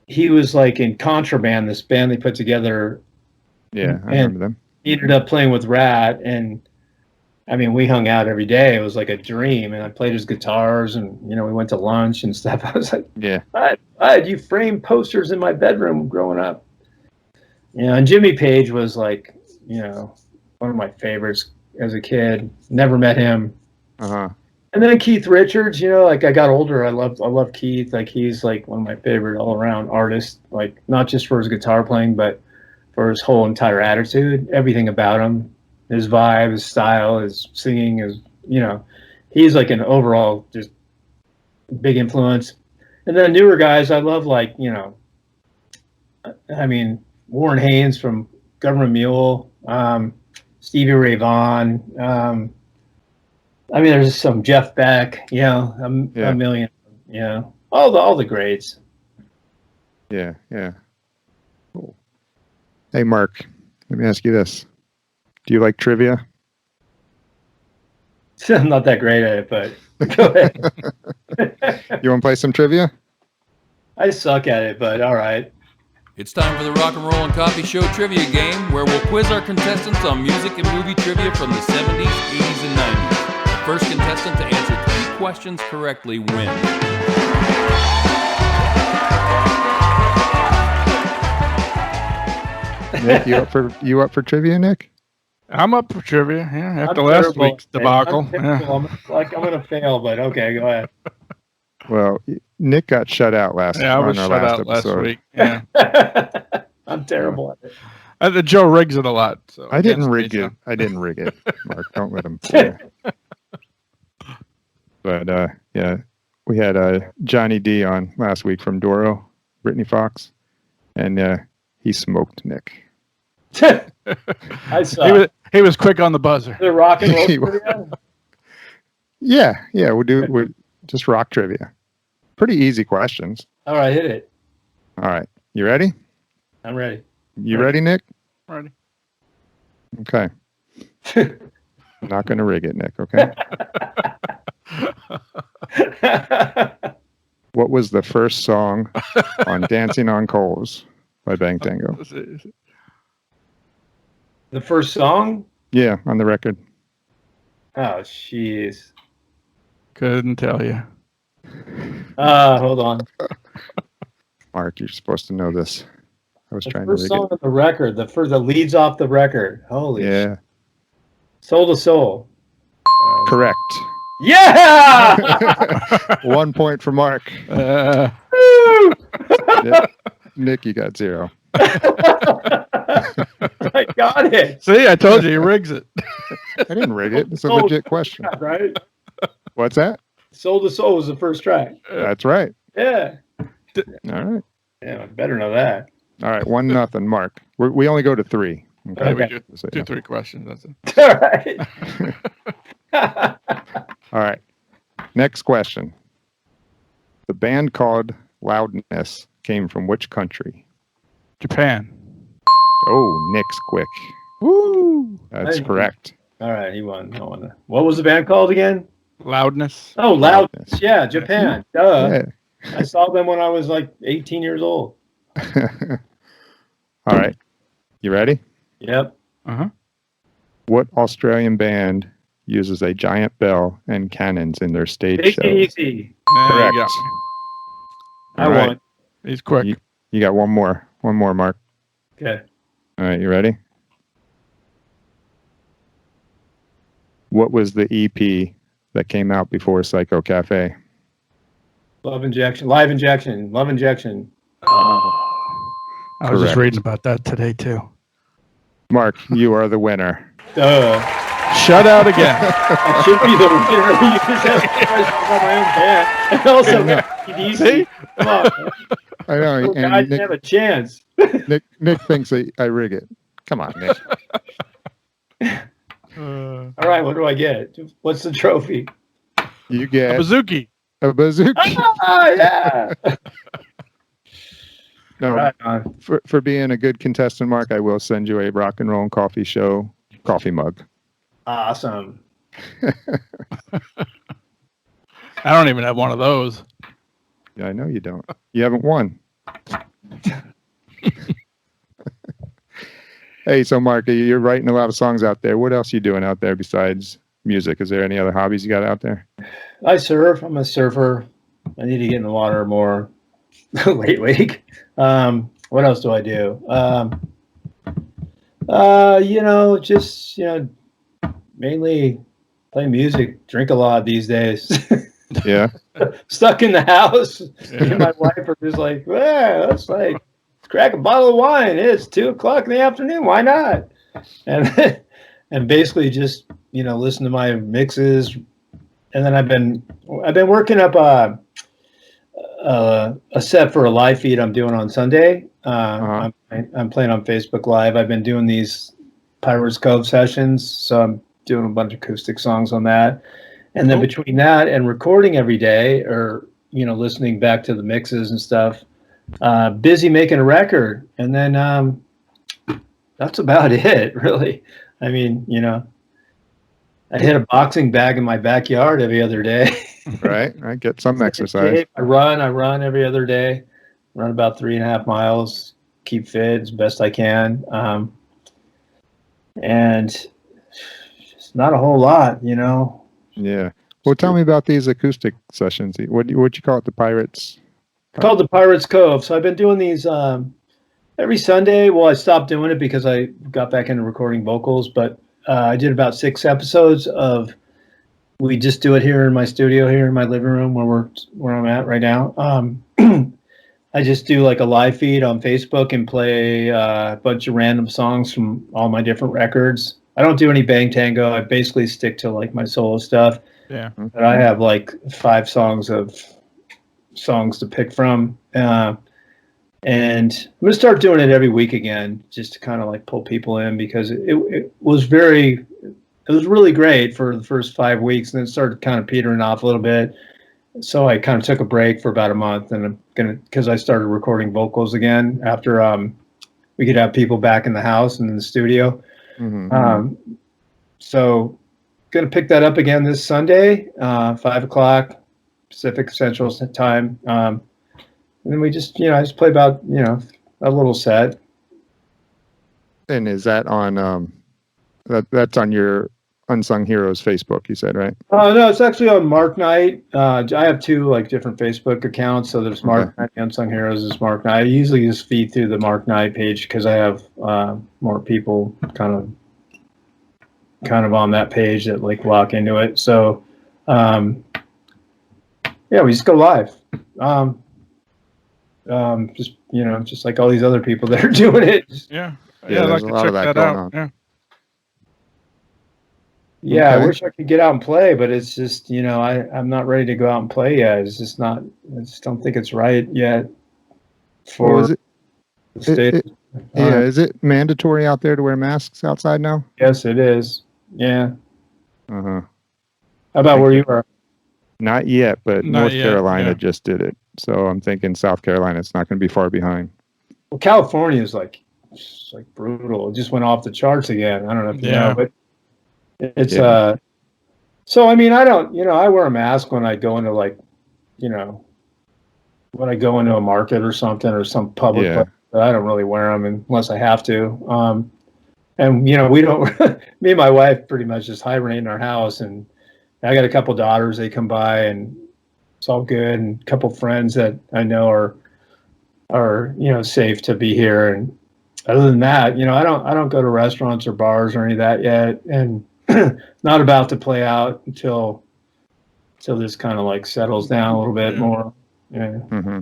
[SPEAKER 5] he was like in Contraband, this band they put together.
[SPEAKER 3] Yeah, I remember them.
[SPEAKER 5] He ended up playing with Rat, and I mean, we hung out every day. It was like a dream, and I played his guitars, and we went to lunch and stuff. I was like,
[SPEAKER 3] yeah,
[SPEAKER 5] I had you frame posters in my bedroom growing up. And Jimmy Page was like, one of my favorites as a kid. Never met him. And then Keith Richards, like I got older, I love Keith. Like he's like one of my favorite all around artists. Like not just for his guitar playing, but for his whole entire attitude, everything about him, his vibe, his style, his singing, he's like an overall just big influence. And then newer guys, I love Warren Haynes from Government Mule, Stevie Ray Vaughan. There's some Jeff Beck, a million, all the greats.
[SPEAKER 3] Yeah. Cool. Hey, Mark, let me ask you this. Do you like trivia?
[SPEAKER 5] I'm not that great at it, but go ahead.
[SPEAKER 3] You want to play some trivia?
[SPEAKER 5] I suck at it, but all right.
[SPEAKER 2] It's time for the Rock and Roll and Coffee Show trivia game, where we'll quiz our contestants on music and movie trivia from the 70s, 80s, and 90s. The first contestant to answer 3 questions correctly wins.
[SPEAKER 3] Nick, you up for trivia, Nick?
[SPEAKER 4] I'm up for trivia. Yeah, after
[SPEAKER 5] I'm
[SPEAKER 4] last
[SPEAKER 5] terrible.
[SPEAKER 4] week's debacle.
[SPEAKER 5] I'm gonna fail, but okay, go ahead.
[SPEAKER 3] Well, Nick got shut out last.
[SPEAKER 4] Yeah, I was
[SPEAKER 3] on our
[SPEAKER 4] shut
[SPEAKER 3] last
[SPEAKER 4] out
[SPEAKER 3] episode.
[SPEAKER 4] last week. Yeah,
[SPEAKER 5] I'm terrible at it.
[SPEAKER 4] Joe rigs it a lot. So
[SPEAKER 3] I didn't rig it. Mark. Don't let him fool you. But we had Johnny D on last week from Doro, Brittany Fox, and he smoked Nick.
[SPEAKER 5] I saw.
[SPEAKER 4] He was quick on the buzzer.
[SPEAKER 5] The rock and roll trivia?
[SPEAKER 3] Yeah. We'll just rock trivia. Pretty easy questions.
[SPEAKER 5] All right, hit it.
[SPEAKER 3] All right, you ready?
[SPEAKER 5] I'm ready.
[SPEAKER 3] You ready, Nick?
[SPEAKER 4] Ready.
[SPEAKER 3] Okay. I'm not going to rig it, Nick. Okay. What was the first song on Dancing on Coals by Bang Tango?
[SPEAKER 5] The first song?
[SPEAKER 3] Yeah, on the record.
[SPEAKER 5] Oh, jeez.
[SPEAKER 4] Couldn't tell you.
[SPEAKER 5] Hold on.
[SPEAKER 3] Mark, you're supposed to know this. I was
[SPEAKER 5] The
[SPEAKER 3] trying to
[SPEAKER 5] first
[SPEAKER 3] rig
[SPEAKER 5] song
[SPEAKER 3] it.
[SPEAKER 5] on the record, the leads off the record. Holy shit.
[SPEAKER 3] Yeah,
[SPEAKER 5] Soul to Soul.
[SPEAKER 3] correct.
[SPEAKER 5] Yeah!
[SPEAKER 3] 1 point for Mark.
[SPEAKER 4] Uh,
[SPEAKER 3] Yep. Nick, you got 0.
[SPEAKER 5] I got it.
[SPEAKER 4] see, I told you he rigs it.
[SPEAKER 3] I didn't rig it. It's a
[SPEAKER 5] Oh,
[SPEAKER 3] legit question.
[SPEAKER 5] Right?
[SPEAKER 3] What's that?
[SPEAKER 5] Soul to Soul was the first track.
[SPEAKER 3] That's right.
[SPEAKER 5] Yeah.
[SPEAKER 3] All right.
[SPEAKER 5] Yeah, I better know that.
[SPEAKER 3] All right. 1-0, Mark. We only go to 3.
[SPEAKER 4] Okay, we
[SPEAKER 5] Okay.
[SPEAKER 4] do two, 3 questions. That's it.
[SPEAKER 5] All right.
[SPEAKER 3] All right. Next question. The band called Loudness came from which country?
[SPEAKER 4] Japan.
[SPEAKER 3] Oh, Nick's quick.
[SPEAKER 4] Woo!
[SPEAKER 3] That's
[SPEAKER 5] Hey.
[SPEAKER 3] correct.
[SPEAKER 5] All right, he won. No one. What was the band called again?
[SPEAKER 4] Loudness.
[SPEAKER 5] Oh, Loudness. Yeah, Japan. Duh.
[SPEAKER 3] Yeah.
[SPEAKER 5] I saw them when I was like 18 years old.
[SPEAKER 3] All right. You ready?
[SPEAKER 5] Yep.
[SPEAKER 4] Uh-huh.
[SPEAKER 3] What Australian band uses a giant bell and cannons in their stage
[SPEAKER 5] Take
[SPEAKER 3] show?
[SPEAKER 5] it easy.
[SPEAKER 4] There
[SPEAKER 3] Correct.
[SPEAKER 4] you go.
[SPEAKER 5] I
[SPEAKER 3] All right.
[SPEAKER 5] won.
[SPEAKER 4] He's quick.
[SPEAKER 3] You got one more. One more, Mark.
[SPEAKER 5] Okay.
[SPEAKER 3] All right. You ready? What was the EP that came out before Psycho Cafe?
[SPEAKER 5] Love Injection. Live Injection. Love Injection.
[SPEAKER 4] I was just
[SPEAKER 3] Correct.
[SPEAKER 4] reading about that today too.
[SPEAKER 3] Mark, you are the winner.
[SPEAKER 5] Duh.
[SPEAKER 4] Shut out again.
[SPEAKER 5] I should be the winner. You just asked me questions about my own band. And also, EDC.
[SPEAKER 4] See?
[SPEAKER 5] Come on. Man.
[SPEAKER 3] I know.
[SPEAKER 5] I
[SPEAKER 3] And
[SPEAKER 5] didn't have a chance.
[SPEAKER 3] Nick thinks I rig it. Come on, Nick.
[SPEAKER 5] All right, what do I get? What's the trophy?
[SPEAKER 3] You
[SPEAKER 4] A
[SPEAKER 3] get
[SPEAKER 4] bazooki.
[SPEAKER 3] a bazooka.
[SPEAKER 5] Ah, yeah.
[SPEAKER 3] No,
[SPEAKER 5] Right on.
[SPEAKER 3] for being a good contestant, Mark, I will send you a Rock and Roll and Coffee Show coffee mug.
[SPEAKER 5] Awesome.
[SPEAKER 4] I don't even have one of those.
[SPEAKER 3] Yeah, I know you don't. You haven't won. Hey, so Mark, you're writing a lot of songs out there. What else are you doing out there besides music? Is there any other hobbies you got out there?
[SPEAKER 5] I surf. I'm a surfer. I need to get in the water more lately. What else do I do? Just mainly play music, drink a lot these days.
[SPEAKER 3] Yeah.
[SPEAKER 5] Stuck in the house.
[SPEAKER 4] Yeah.
[SPEAKER 5] Me and my wife are just like, well, let's crack a bottle of wine. It's 2:00 in the afternoon. Why not? And and basically just listen to my mixes. And then I've been working up a set for a live feed I'm doing on Sunday. I'm playing on Facebook Live. I've been doing these Pirates Cove sessions, so I'm doing a bunch of acoustic songs on that. And then between that and recording every day, or listening back to the mixes and stuff, busy making a record. And then that's about it, really. I mean, I hit a boxing bag in my backyard every other day.
[SPEAKER 3] Right. Get some exercise.
[SPEAKER 5] I run every other day. Run about 3.5 miles. Keep fit as best I can. And just not a whole lot,
[SPEAKER 3] Yeah. Well, tell me about these acoustic sessions. What you call it? The Pirates?
[SPEAKER 5] Called the Pirates Cove. So I've been doing these every Sunday. Well, I stopped doing it because I got back into recording vocals, but I did about 6 episodes of. We just do it here in my studio, here in my living room, where I'm at right now. I just do like a live feed on Facebook and play a bunch of random songs from all my different records. I don't do any bang tango. I basically stick to like my solo stuff.
[SPEAKER 4] Yeah.
[SPEAKER 5] But I have like 5 songs to pick from. And I'm going to start doing it every week again, just to kind of like pull people in, because it was really great for the first 5 weeks, and then it started kind of petering off a little bit. So I kind of took a break for about a month, and because I started recording vocals again after we could have people back in the house and in the studio.
[SPEAKER 3] Mm-hmm.
[SPEAKER 5] So going to pick that up again this Sunday, 5:00 Pacific Central Time. And then we just, I just play about, a little set.
[SPEAKER 3] And is that on that's on your Unsung Heroes Facebook, you said, right?
[SPEAKER 5] No, it's actually on Mark Knight. I have two like different Facebook accounts. So there's Mark Knight, Unsung Heroes is Mark Knight. I usually just feed through the Mark Knight page because I have more people kind of on that page that like lock into it. So yeah, we just go live. Just just like all these other people that are doing it.
[SPEAKER 4] Yeah,
[SPEAKER 3] Yeah,
[SPEAKER 4] I'd like
[SPEAKER 3] there's
[SPEAKER 4] to
[SPEAKER 3] a lot
[SPEAKER 4] check
[SPEAKER 3] of that
[SPEAKER 4] that
[SPEAKER 3] going
[SPEAKER 4] out.
[SPEAKER 3] on.
[SPEAKER 4] Yeah.
[SPEAKER 5] Yeah, I
[SPEAKER 3] Okay.
[SPEAKER 5] wish I could get out and play, but it's just, I'm not ready to go out and play yet. It's just not, I just don't think it's right yet for
[SPEAKER 3] Well, is it?
[SPEAKER 5] the state.
[SPEAKER 3] Yeah, is it mandatory out there to wear masks outside now?
[SPEAKER 5] Yes, it is. Yeah.
[SPEAKER 3] Uh huh.
[SPEAKER 5] How about where you are?
[SPEAKER 3] Not yet, but
[SPEAKER 4] Not
[SPEAKER 3] North
[SPEAKER 4] yet,
[SPEAKER 3] Carolina
[SPEAKER 4] yeah.
[SPEAKER 3] just did it. So I'm thinking South Carolina, it's not going to be far behind.
[SPEAKER 5] Well, California is just like brutal. It just went off the charts again. I don't know if you
[SPEAKER 4] Yeah.
[SPEAKER 5] know, but it's
[SPEAKER 3] Yeah.
[SPEAKER 5] so I mean, I don't, I wear a mask when I go into when I go into a market or something or some public
[SPEAKER 3] Yeah.
[SPEAKER 5] place, but I don't really wear them unless I have to. And we don't. Me and my wife pretty much just hibernate in our house, and I got a couple daughters. They come by, and it's all good. And a couple friends that I know are safe to be here. And other than that, I don't go to restaurants or bars or any of that yet, and not about to play out until this kind of like settles down a little bit more. Yeah.
[SPEAKER 3] Mm-hmm.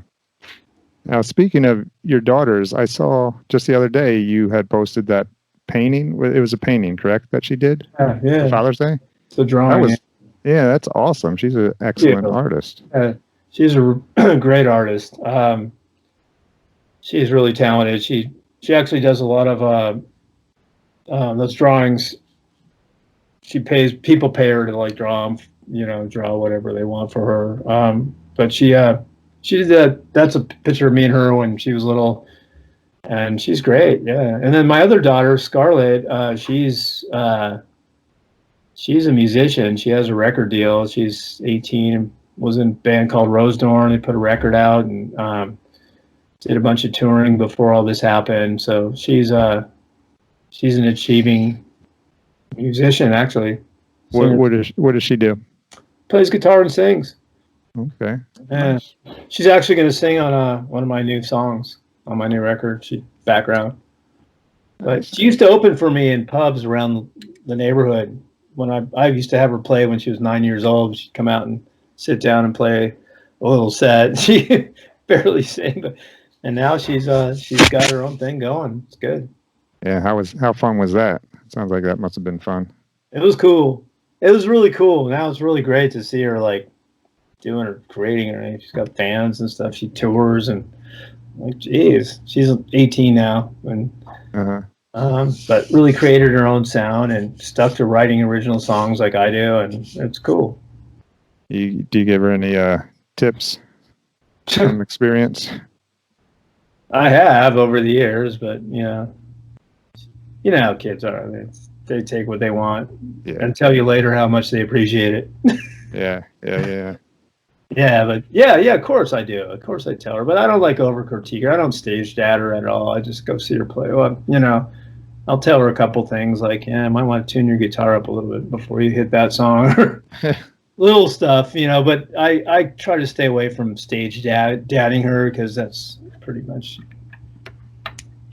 [SPEAKER 3] Now, speaking of your daughters, I saw just the other day you had posted that painting. It was a painting, correct, that she did for
[SPEAKER 5] Yeah.
[SPEAKER 3] Father's Day?
[SPEAKER 5] It's a drawing.
[SPEAKER 3] That was, yeah, that's awesome. She's an excellent artist.
[SPEAKER 5] She's a great artist. She's really talented. She actually does a lot of those drawings. People pay her to like draw them, draw whatever they want for her. But she did that. That's a picture of me and her when she was little, and she's great. Yeah. And then my other daughter, Scarlett, she's a musician. She has a record deal. She's 18 and was in a band called Rosedorn. They put a record out and did a bunch of touring before all this happened. So she's an achieving musician, actually.
[SPEAKER 3] What does she do?
[SPEAKER 5] Plays guitar and sings.
[SPEAKER 3] Okay.
[SPEAKER 5] Yeah.
[SPEAKER 3] Nice.
[SPEAKER 5] She's actually going to sing on one of my new songs on my new record. She background. But she used to open for me in pubs around the neighborhood. When I used to have her play when she was 9 years old. She'd come out and sit down and play a little set. She barely sang, and now she's got her own thing going. It's good.
[SPEAKER 3] Yeah. How fun was that? Sounds like that must have been fun.
[SPEAKER 5] It was cool. It was really cool. Now it's really great to see her like doing her creating her. She's got bands and stuff. She tours and like, geez, she's 18 now, and but really created her own sound and stuck to writing original songs like I do, and it's cool.
[SPEAKER 3] Do you give her any tips from experience?
[SPEAKER 5] I have over the years, but you know how kids are. They take what they want and tell you later how much they appreciate it.
[SPEAKER 3] Yeah.
[SPEAKER 5] Yeah, but yeah, of course I do. Of course I tell her, but I don't like over critique her. I don't stage dad her at all. I just go see her play. Well, I'll tell her a couple things like, I might want to tune your guitar up a little bit before you hit that song. Little stuff, but I try to stay away from stage dadding her because that's pretty much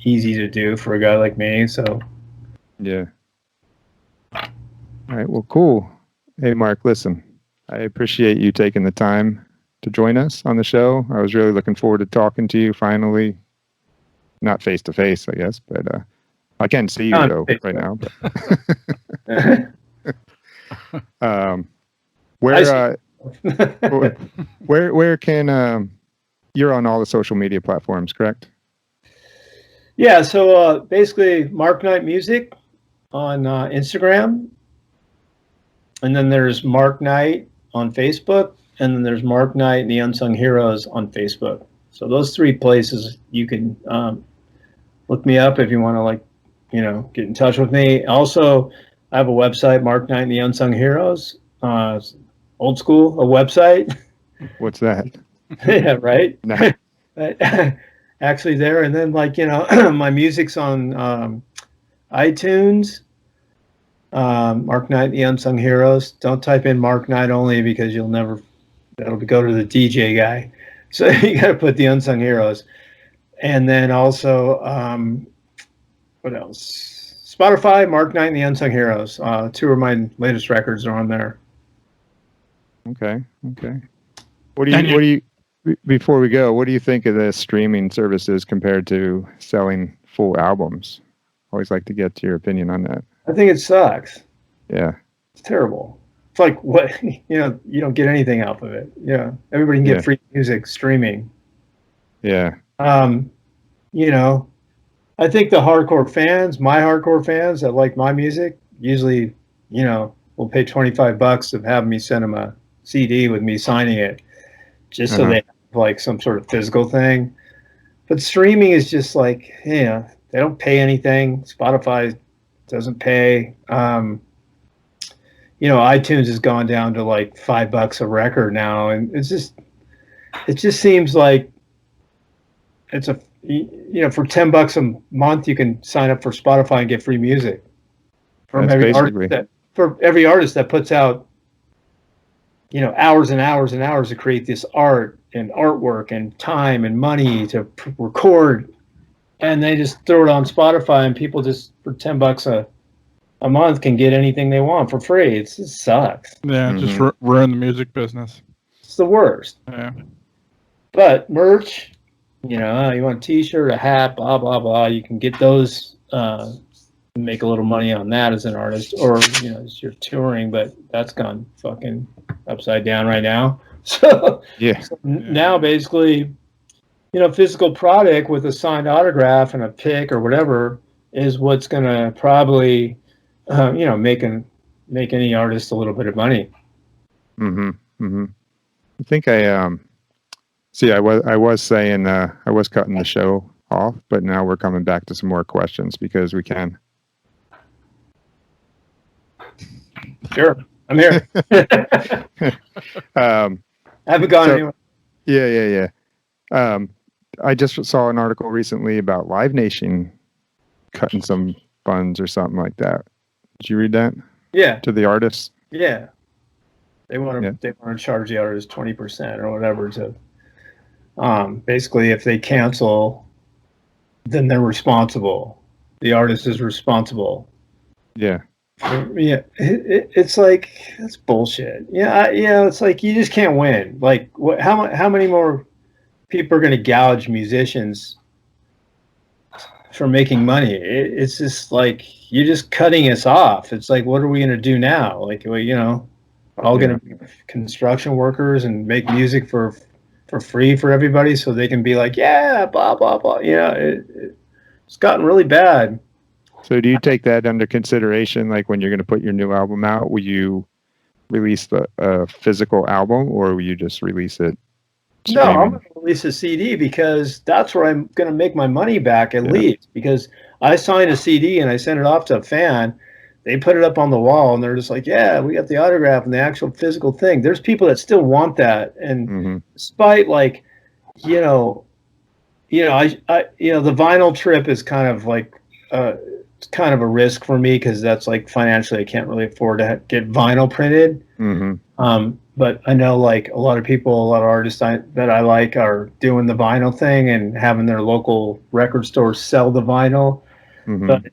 [SPEAKER 5] easy to do for a guy like me. So
[SPEAKER 3] yeah. All right. Well, cool. Hey, Mark, listen, I appreciate you taking the time to join us on the show. I was really looking forward to talking to you finally. Not face to face, I guess, but I can see you though right now. But where can you're on all the social media platforms, correct?
[SPEAKER 5] Yeah. So basically, Mark Knight Music on Instagram. And then there's Mark Knight on Facebook, and then there's Mark Knight and the Unsung Heroes on Facebook. So those three places you can look me up if you want to get in touch with me. Also, I have a website, Mark Knight and the Unsung Heroes. Old school, a website.
[SPEAKER 3] What's that?
[SPEAKER 5] Yeah, right.
[SPEAKER 3] No.
[SPEAKER 5] Actually there, and then my music's on iTunes. Mark Knight, the Unsung Heroes. Don't type in Mark Knight only because that'll go to the DJ guy. So you got to put the Unsung Heroes. And then also, what else? Spotify, Mark Knight and the Unsung Heroes. Two of my latest records are on there.
[SPEAKER 3] Okay. What do you before we go, what do you think of the streaming services compared to selling full albums? Always like to get your opinion on that.
[SPEAKER 5] I think it sucks.
[SPEAKER 3] Yeah.
[SPEAKER 5] It's terrible. It's like what you don't get anything out of it. Yeah. Everybody can get free music streaming.
[SPEAKER 3] Yeah.
[SPEAKER 5] I think the hardcore fans, my hardcore fans that like my music, usually, will pay $25 to have me send them a CD with me signing it, just so they have like some sort of physical thing. But streaming is just like, they don't pay anything. Spotify doesn't pay. iTunes has gone down to like $5 a record now, and it just seems like it's for $10 a month you can sign up for Spotify and get free music from every artist that puts out hours and hours and hours to create this art and artwork and time and money to record, and they just throw it on Spotify, and people just for $10 a month can get anything they want for free. It just sucks.
[SPEAKER 4] Yeah, just ruin the music business.
[SPEAKER 5] It's the worst.
[SPEAKER 4] Yeah.
[SPEAKER 5] But merch, you want a t-shirt, a hat, blah, blah, blah. You can get those, make a little money on that as an artist, or, as you're touring, but that's gone fucking upside down right now. So, now basically, physical product with a signed autograph and a pic or whatever is what's going to probably, make any artist a little bit of money.
[SPEAKER 3] I think I was saying I was cutting the show off, but now we're coming back to some more questions because we can.
[SPEAKER 5] Sure, I'm here. I haven't gone anywhere.
[SPEAKER 3] Yeah. I just saw an article recently about Live Nation cutting some funds or something like that. Did you read that?
[SPEAKER 5] Yeah.
[SPEAKER 3] To the artists?
[SPEAKER 5] Yeah. They want to charge the artist 20% or whatever to basically if they cancel, then they're responsible. The artist is responsible.
[SPEAKER 3] Yeah.
[SPEAKER 5] Yeah, it's like that's bullshit. It's like you just can't win. Like, how many more people are going to gouge musicians for making money? It's just like you're just cutting us off. It's like, what are we going to do now? Like, we're all going to be construction workers and make music for free for everybody, so they can be like, yeah, blah blah blah. It's gotten really bad.
[SPEAKER 3] So do you take that under consideration? Like when you're going to put your new album out, will you release the physical album, or will you just release it streaming?
[SPEAKER 5] No, I'm going to release a CD because that's where I'm going to make my money back at least. Because I signed a CD and I sent it off to a fan. They put it up on the wall and they're just like, yeah, we got the autograph and the actual physical thing. There's people that still want that. And despite like, the vinyl trip is kind of like, it's kind of a risk for me because that's like financially I can't really afford to get vinyl printed. But I know like a lot of people, a lot of artists that I like are doing the vinyl thing and having their local record stores sell the vinyl. But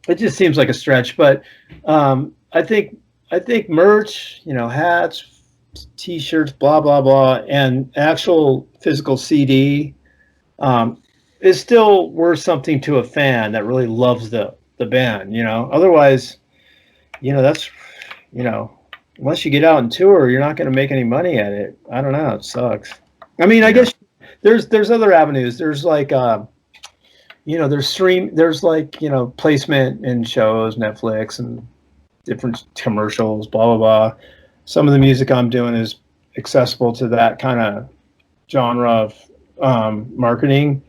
[SPEAKER 5] it just seems like a stretch. But I think merch, hats, t-shirts, blah blah blah, and actual physical CD is still worth something to a fan that really loves the band. Otherwise, that's unless you get out and tour, you're not going to make any money at it. I don't know. It sucks. I mean, I guess there's other avenues. There's like there's like placement in shows, Netflix, and different commercials, blah blah blah. Some of the music I'm doing is accessible to that kind of genre of marketing.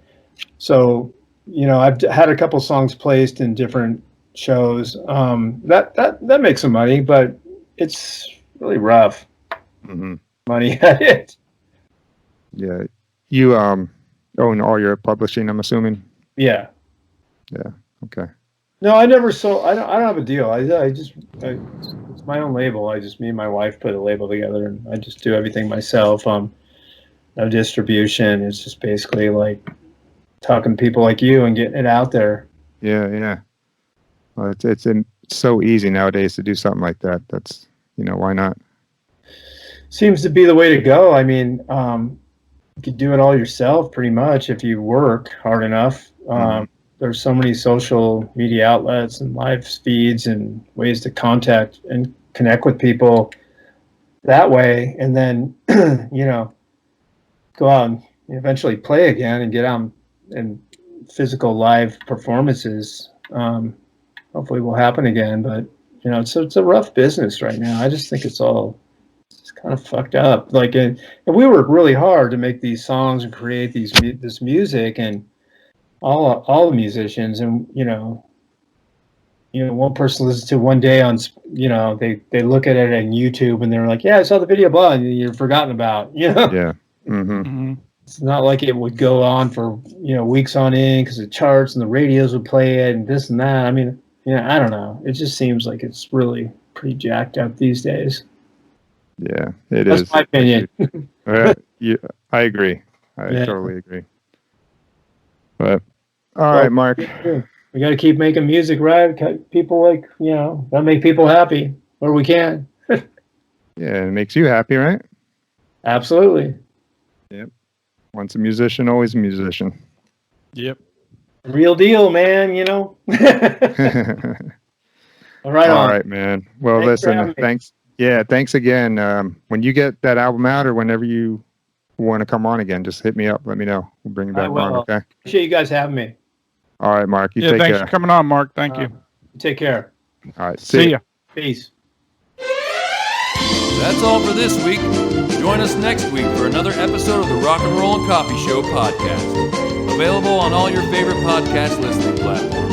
[SPEAKER 5] So I've had a couple songs placed in different shows. That makes some money, but it's really rough money at it.
[SPEAKER 3] Yeah. You own all your publishing, I'm assuming?
[SPEAKER 5] Yeah.
[SPEAKER 3] Yeah. Okay.
[SPEAKER 5] No, I never sold. I don't have a deal. It's my own label. Me and my wife put a label together, and I just do everything myself. No distribution. It's just basically like talking to people like you and getting it out there.
[SPEAKER 3] Yeah. Well, it's so easy nowadays to do something like that. That's, why not?
[SPEAKER 5] Seems to be the way to go. I mean, you could do it all yourself pretty much if you work hard enough. There's so many social media outlets and live feeds and ways to contact and connect with people that way. And then, go out and eventually play again and get out and physical live performances. Hopefully will happen again, but it's a rough business right now. I just think it's kind of fucked up. Like, and we work really hard to make these songs and create this music, and all the musicians, and one person listens to one day on, they look at it on YouTube and they're like, yeah, I saw the video, blah, and you're forgotten about,
[SPEAKER 3] Yeah. Mm-hmm.
[SPEAKER 5] It's not like it would go on for weeks on end because the charts and the radios would play it and this and that. I mean, I don't know. It just seems like it's really pretty jacked up these days.
[SPEAKER 3] Yeah, That's
[SPEAKER 5] my opinion.
[SPEAKER 3] I agree. I totally agree. But all right, Mark.
[SPEAKER 5] We got to keep making music, right? People gotta make people happy where we can.
[SPEAKER 3] Yeah, it makes you happy, right?
[SPEAKER 5] Absolutely.
[SPEAKER 3] Yep. Once a musician, always a musician.
[SPEAKER 4] Yep.
[SPEAKER 5] Real deal, man. All right.
[SPEAKER 3] All right, man. Well, listen, thanks. Yeah, thanks again. When you get that album out or whenever you want to come on again, just hit me up. Let me know. We'll bring you back on, okay?
[SPEAKER 5] Appreciate you guys having me.
[SPEAKER 3] All right, Mark. You take care.
[SPEAKER 4] Thanks for coming on, Mark. Thank you.
[SPEAKER 5] Take care.
[SPEAKER 3] All right.
[SPEAKER 4] See ya.
[SPEAKER 5] Peace.
[SPEAKER 2] That's all for this week. Join us next week for another episode of the Rock and Roll and Coffee Show podcast. Available on all your favorite podcast listening platforms.